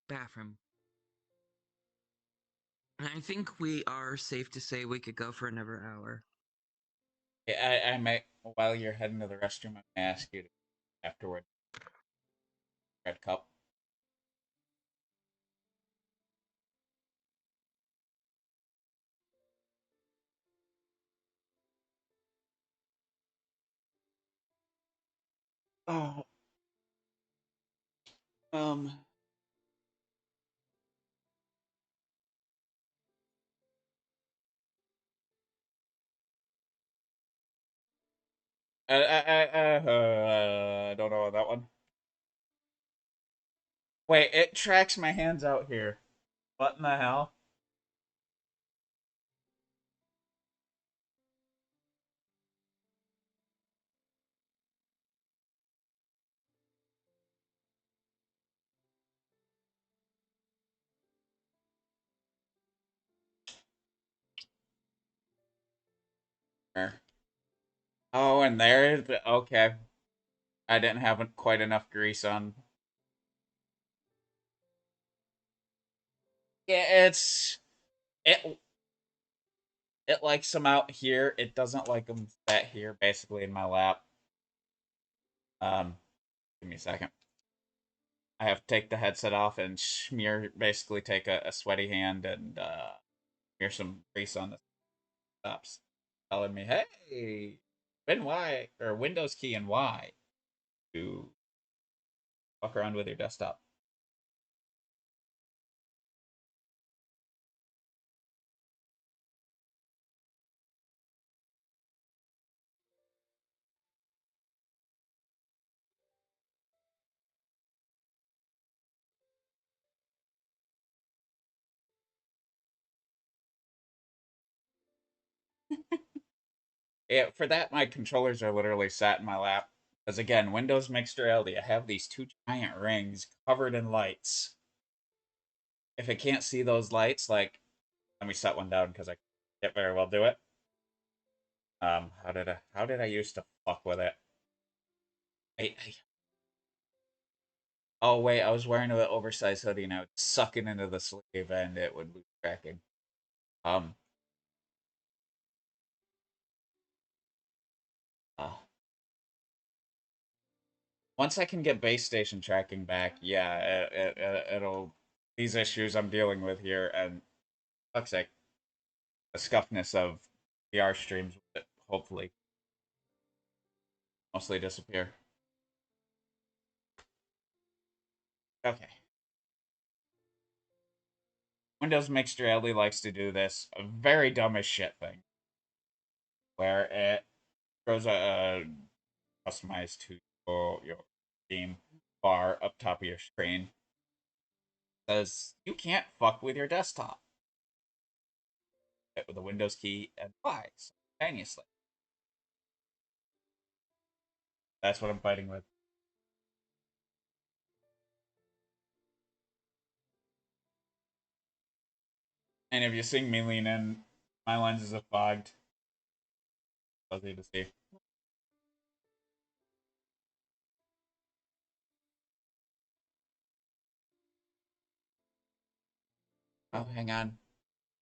bathroom. I think we are safe to say we could go for another hour. I might, while you're heading to the restroom, I may ask you to afterward. Red cup. Oh, um, I don't know that one. Wait, it tracks my hands out here. What in the hell? There. Oh, and there. Okay, I didn't have quite enough grease on. Yeah, it. It likes them out here. It doesn't like them sat here, basically in my lap. Give me a second. I have to take the headset off and smear, basically take a sweaty hand and smear some grease on the stops, telling me, "Hey, Win Y or Windows key and Y to fuck around with your desktop." Yeah, for that, my controllers are literally sat in my lap. Because again, Windows Mixed Reality, I have these two giant rings covered in lights. If it can't see those lights, like, let me set one down because I can't very well do it. How did I used to fuck with it? I oh wait, I was wearing an oversized hoodie and I would suck it into the sleeve and it would lose tracking. Um, uh, Once I can get base station tracking back, yeah, it'll these issues I'm dealing with here and fuck's sake, the scuffness of VR streams will hopefully mostly disappear. Okay. Windows Mixed Reality likes to do this a very dumb as shit thing, where it throws a customized to your game bar up top of your screen. Says you can't fuck with your desktop with the Windows key and Y simultaneously. That's what I'm fighting with. And if you're seeing me lean in, my lenses are fogged. Fuzzy to see. Oh, hang on.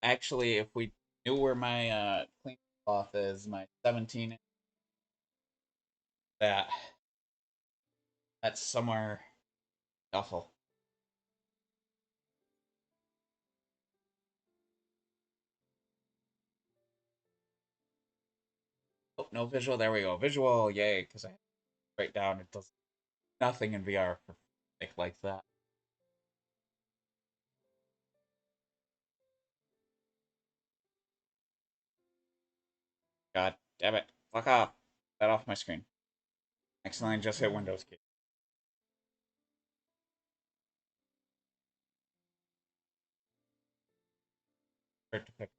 Actually, if we knew where my clean cloth is my 17 that that's somewhere awful. Oh, no visual. There we go. Visual, yay! Because I write down it does nothing in VR for like that. God damn it! Fuck off! That off my screen. Accidentally just hit Windows key. Start to pick.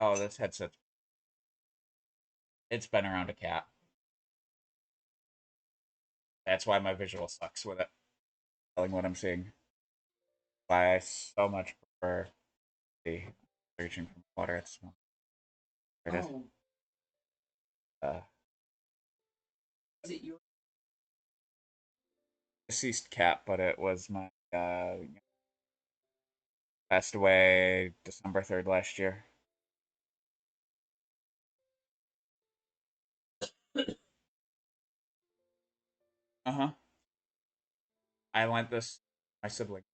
Oh, this headset. It's been around a cat. That's why my visual sucks with it. Telling what I'm seeing. Why I so much prefer the reaching from water at small. There it is. Is it your? Deceased cat, but it was my passed away December 3rd last year. Uh-huh. I lent this my sibling.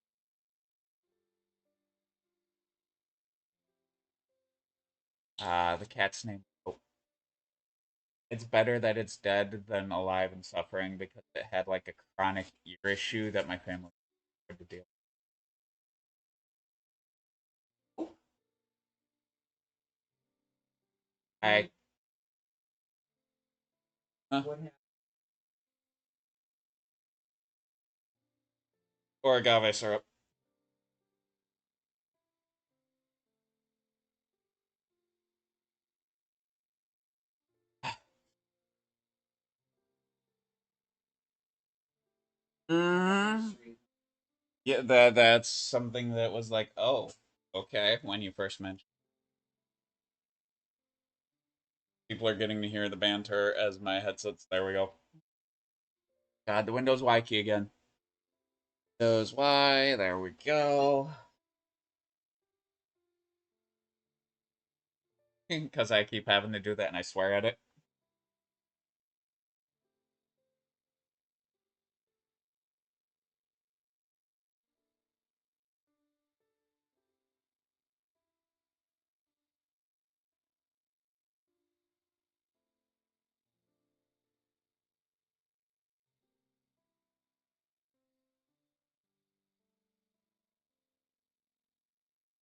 The cat's name. Oh. It's better that it's dead than alive and suffering because it had like a chronic ear issue that my family had to deal with. I What happened? or agave syrup. Mm. Yeah, that's something that was like, oh, okay, when you first mentioned. People are getting to hear the banter as my headsets. There we go. God, the Windows Y key again. Windows Y, there we go. Because I keep having to do that and I swear at it.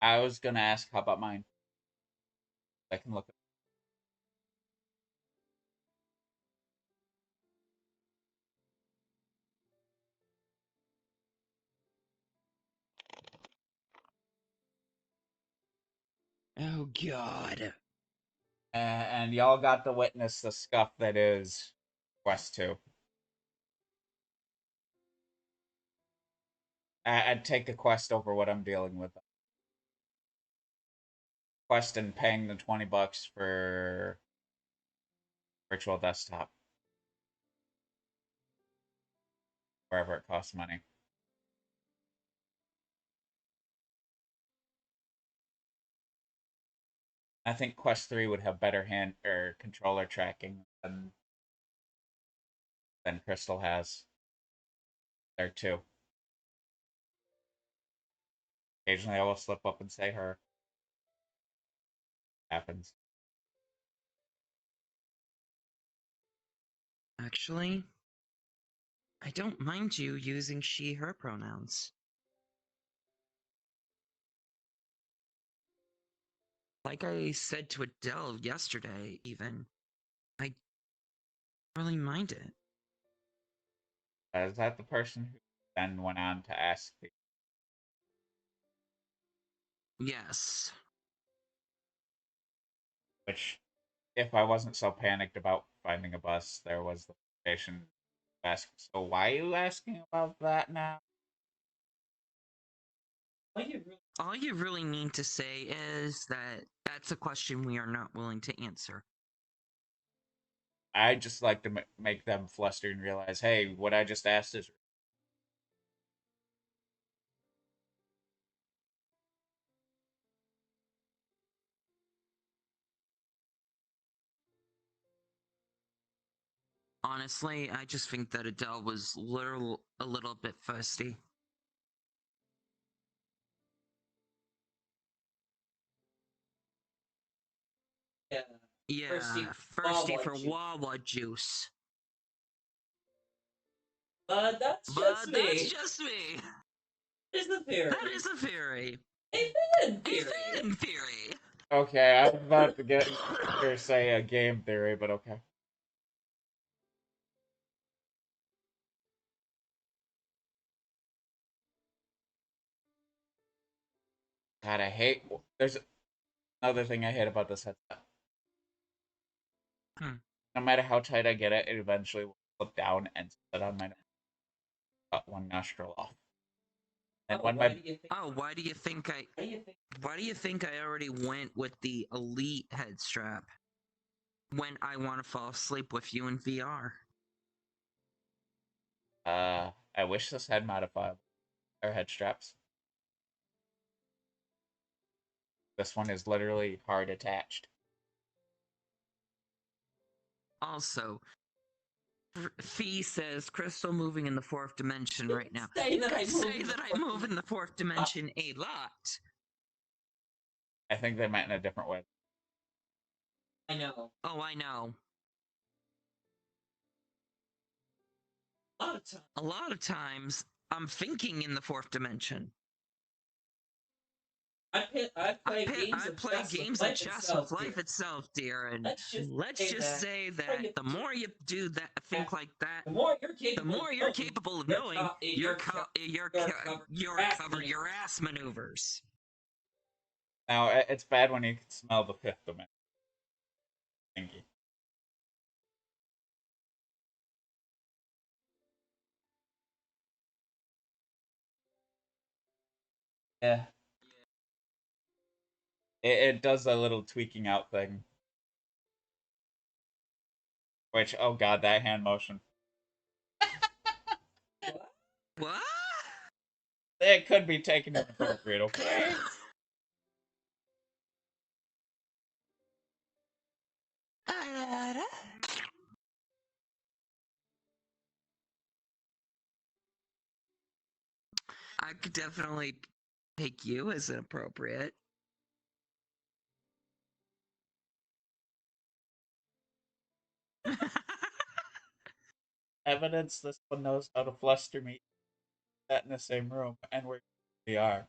I was gonna ask, how about mine? I can look. Oh God. And y'all got to witness the scuff that is Quest 2. I'd take the Quest over what I'm dealing with. Quest and paying the $20 for virtual desktop, wherever it costs money. I think Quest 3 would have better hand or controller tracking than Crystal has. There too. Occasionally I will slip up and say her. Happens. Actually, I don't mind you using she, her pronouns. Like I said to Adele yesterday, even, I don't really mind it. Is that the person who then went on to ask the Yes. which if I wasn't so panicked about finding a bus, there was the station ask, so why are you asking about that now? All you really need to say is that that's a question we are not willing to answer. I just like to make them flustered and realize, hey, what I just asked is Honestly, I just think that Adele was a little bit feisty. Yeah, thirsty for Wawa juice. But that's just me. That is a theory. That is a theory. A thin theory. Okay, I was about to get or say a game theory, but okay. God, I hate. There's another thing I hate about this headset. No matter how tight I get it, it eventually will slip down and sit on my nose. Cut one nostril off. And when my why do you think I already went with the Elite head strap when I want to fall asleep with you in VR? I wish this had modifiable or head straps. This one is literally hard attached. Also, Fee says Crystal moving in the fourth dimension right now. Say that I move in the fourth dimension a lot. I think they meant in a different way. I know. Oh, I know. A lot of times, I'm thinking in the fourth dimension. I play games of chess with life itself, dear, and let's just say that the more you do that, think like that, the more you're capable of knowing your cover your ass maneuvers. Now, it's bad when you can smell the fifth dimension. Thank you. Yeah. It does a little tweaking out thing. Which, oh god, that hand motion. What? It could be taken inappropriate, okay? I could definitely take you as inappropriate. Evidence this one knows how to fluster me. That in the same room, and we are.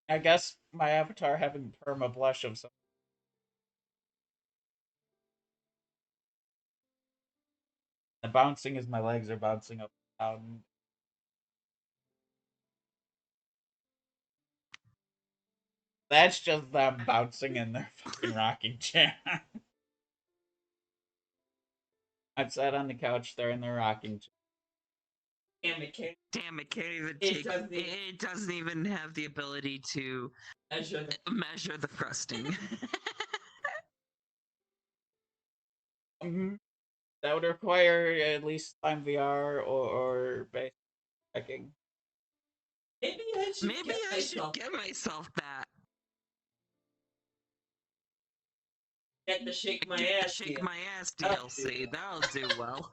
I guess my avatar having perma blush of some. The bouncing is my legs are bouncing up and down. That's just them bouncing in their fucking rocking chair. I've sat on the couch, they're in their rocking chair. Damn it, can't even take it doesn't even have the ability to measure the thrusting. That would require at least time VR or base checking. Maybe I should get myself that. Get the shake my ass DLC. That'll do well.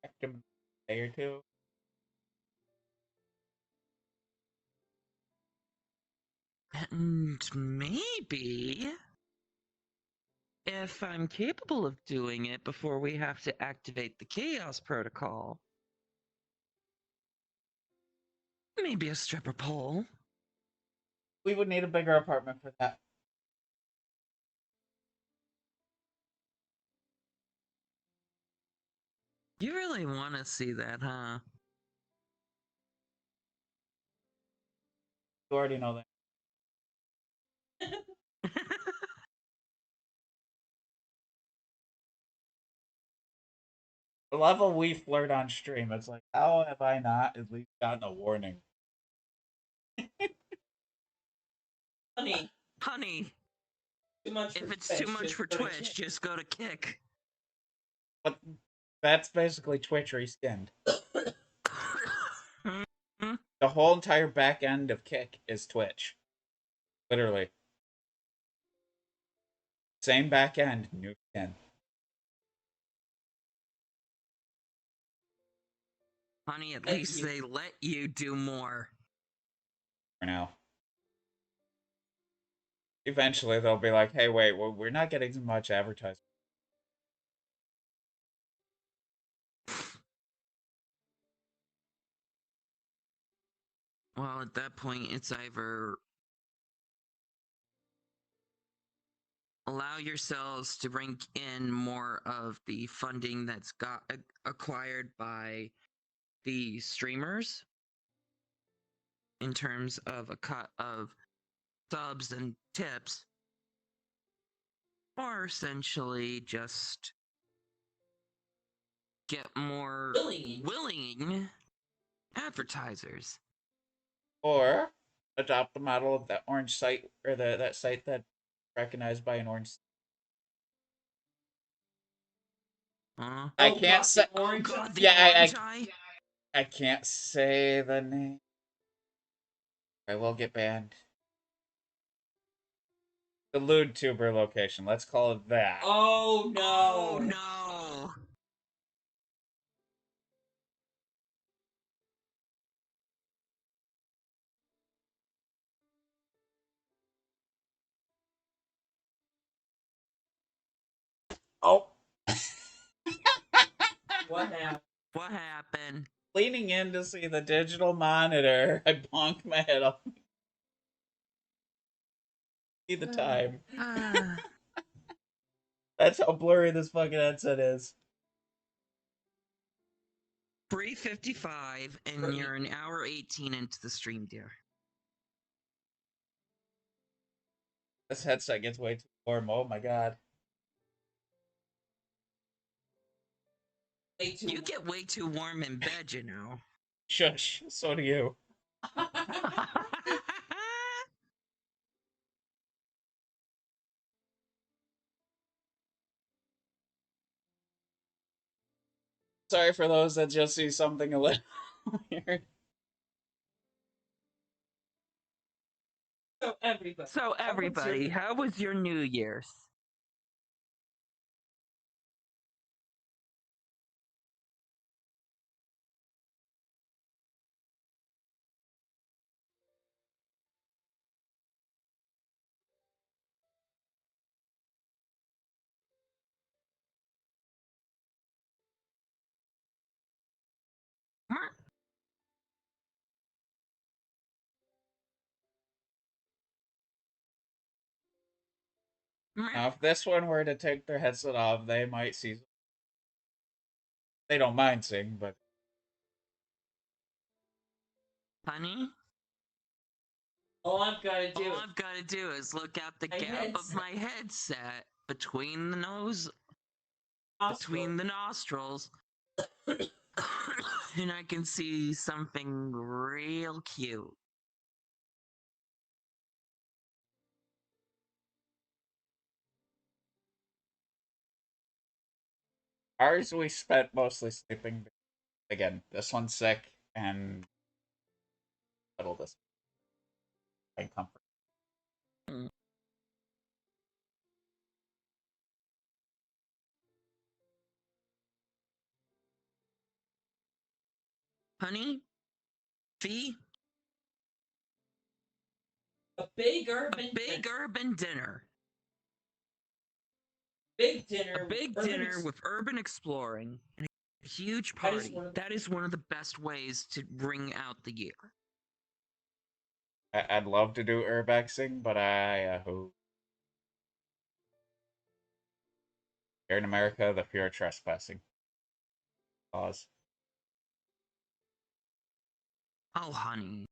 A day or two. And maybe if I'm capable of doing it before we have to activate the Chaos Protocol, maybe a stripper pole. We would need a bigger apartment for that. You really want to see that, huh? You already know that. The level we flirt on stream, it's like, how have I not at least gotten a warning? Honey, if it's too much for Twitch, just go to Kick. But that's basically Twitch reskinned. whole entire back end of Kick is Twitch. Literally. Same back end, new skin. Honey, at least they let you do more. For now. Eventually, they'll be like, hey, wait, we're not getting as much advertising. Well, at that point, it's either allow yourselves to bring in more of the funding that's got acquired by the streamers in terms of a cut of subs and tips, or essentially just get more willing advertisers. Or adopt the model of that orange site, or that site that recognized by an orange. I can't say. Orange I can't say the name. I will get banned. The lewd tuber location. Let's call it that. Oh no! Oh no! Oh. What happened? What happened? Leaning in to see the digital monitor, I bonked my head off. See the time. That's how blurry this fucking headset is. 3:55, and you're an hour 18 into the stream, dear. This headset gets way too warm. Oh my god. You get way too warm in bed, you know. Shush. So do you. Sorry for those that just see something a little weird. So everybody, how was your New Year's? Now, if this one were to take their headset off, they might see. They don't mind seeing, but. Honey? all I've got to do is look out the gap of my headset between the nose, between the nostrils, and I can see something real cute. Ours we spent mostly sleeping. Again, this one's sick, and settle this. And comfort. Honey? Fee? a big urban dinner. Big dinner. A big dinner with urban exploring and a huge party. That is one of the best ways to ring out the year. I'd love to do urbexing, but here in America, the fear of trespassing. Pause. Oh, honey.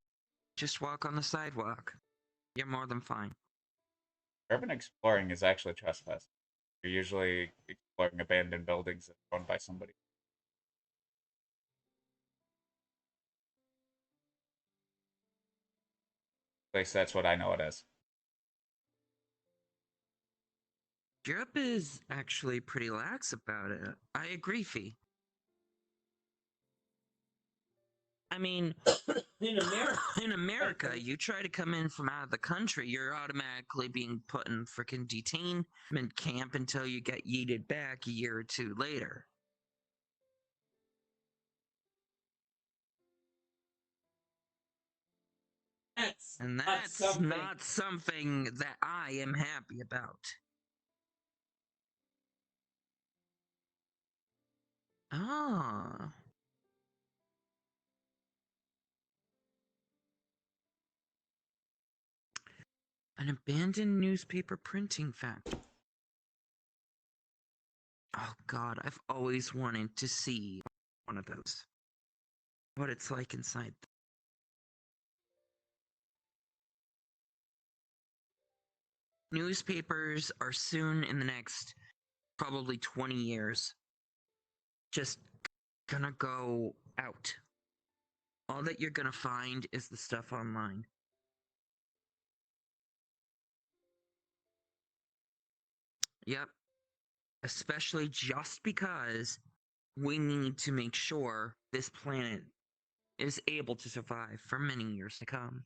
Just walk on the sidewalk. You're more than fine. Urban exploring is actually trespassing. You're usually exploring abandoned buildings that are owned by somebody. At least that's what I know it as. Europe is actually pretty lax about it. I agree, Fee. I mean, in America, you try to come in from out of the country, you're automatically being put in freaking detainment camp until you get yeeted back a year or two later. That's not something that I am happy about. Ah. An abandoned newspaper printing factory. Oh god, I've always wanted to see one of those. What it's like inside. Newspapers are soon, in the next probably 20 years, just gonna go out. All that you're gonna find is the stuff online. Yep. Especially just because we need to make sure this planet is able to survive for many years to come.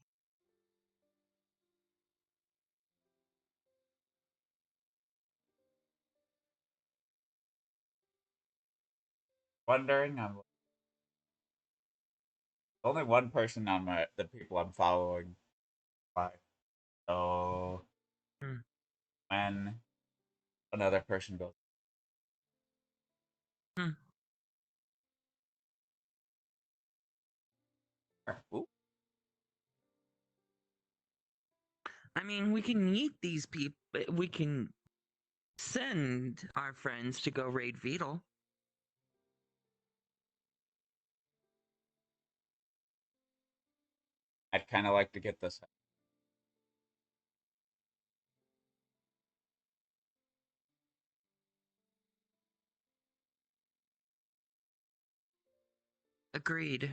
Wondering, I'm only one person on the people I'm following. So when another person goes, ooh. I mean, we can meet these people. We can send our friends to go raid Beetle. I'd kind of like to get this. Agreed.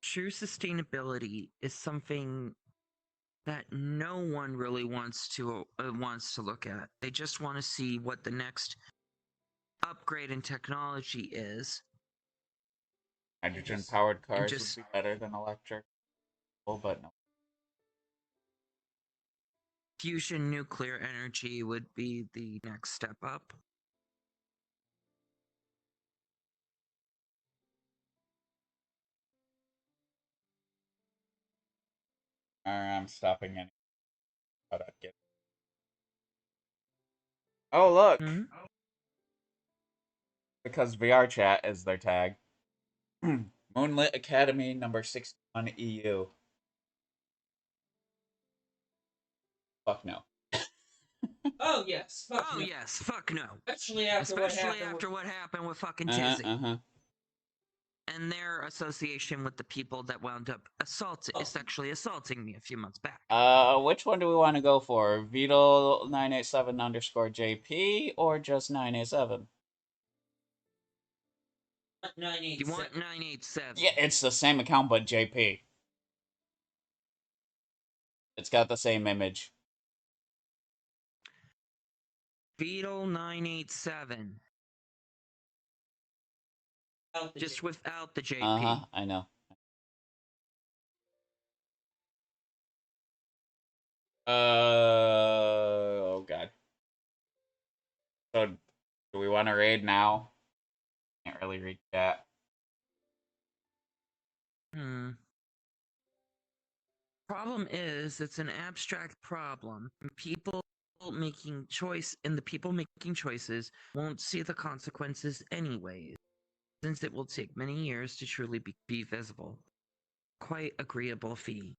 True sustainability is something that no one really wants to look at. They just want to see what the next upgrade in technology is. Hydrogen-powered cars would be better than electric. Oh, but no. Fusion nuclear energy would be the next step up. I'm stopping any. But I'd get. Oh look! Because VR chat is their tag. Moonlit Academy number 61 EU. Fuck no. Oh yes, fuck no. Especially after what happened with fucking Tizzy. Uh-huh. And their association with the people that wound up sexually assaulting me a few months back. Which one do we want to go for? Beetle 987 underscore JP or just 987? 987. You want 987? Yeah, it's the same account but JP. It's got the same image. Beetle 987. Just without the JP. Uh-huh, I know. Oh god. So, do we want to raid now? Can't really read chat. Problem is, it's an abstract problem. The people making choices won't see the consequences anyways, since it will take many years to truly be visible. Quite agreeable fee.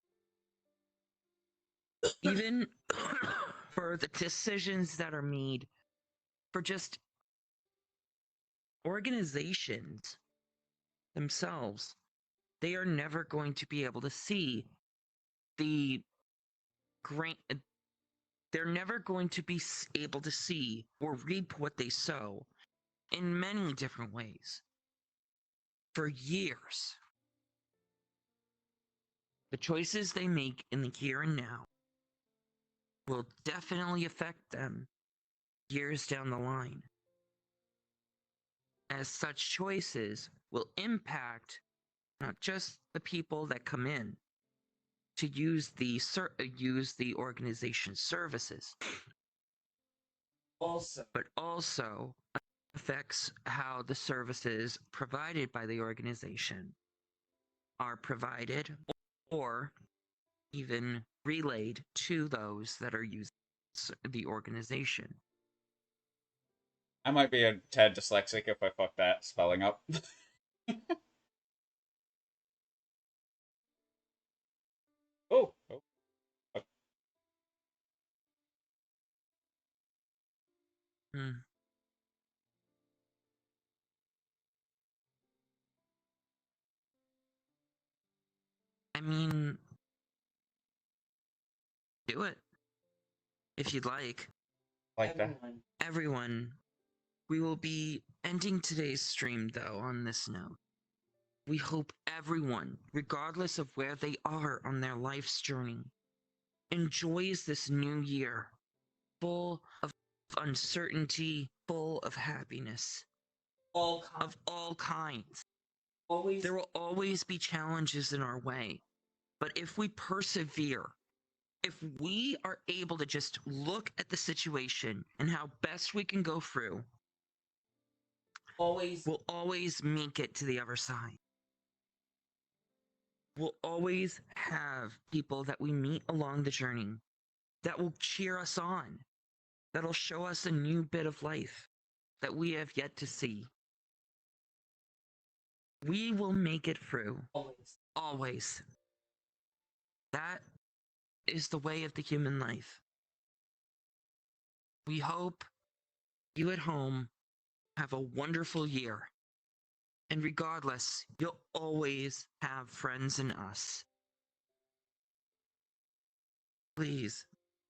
Even for the decisions that are made for just organizations themselves, they are never going to be able to see they're never going to be able to see or reap what they sow in many different ways for years. The choices they make in the here and now will definitely affect them years down the line, as such choices will impact not just the people that come in to use the organization's services, but also affects how the services provided by the organization are provided or even relayed to those that are using the organization. I might be a tad dyslexic if I fuck that spelling up. Oh. Hmm. I mean, do it if you'd like. Like that. Everyone, we will be ending today's stream though on this note. We hope everyone, regardless of where they are on their life's journey, enjoys this new year full of uncertainty, full of happiness, of all kinds. There will always be challenges in our way, but if we persevere, if we are able to just look at the situation and how best we can go through, we'll always make it to the other side. We'll always have people that we meet along the journey that will cheer us on, that'll show us a new bit of life that we have yet to see. We will make it through. Always. That is the way of the human life. We hope you at home have a wonderful year. And regardless, you'll always have friends in us. Please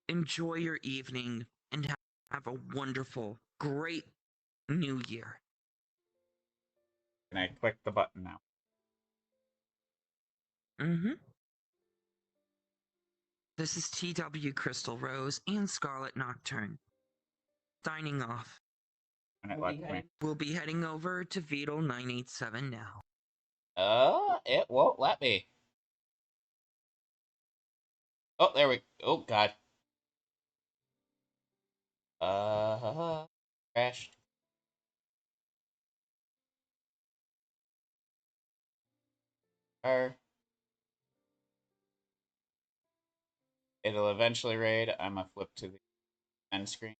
enjoy your evening and have a wonderful, great new year. Can I click the button now? This is TW Crystal Rose and Scarlet Nocturne. Signing off. We'll be heading over to Beetle 987 now. It won't let me. Oh, there we. Oh God. Crashed. It'll eventually raid. I'm gonna flip to the end screen.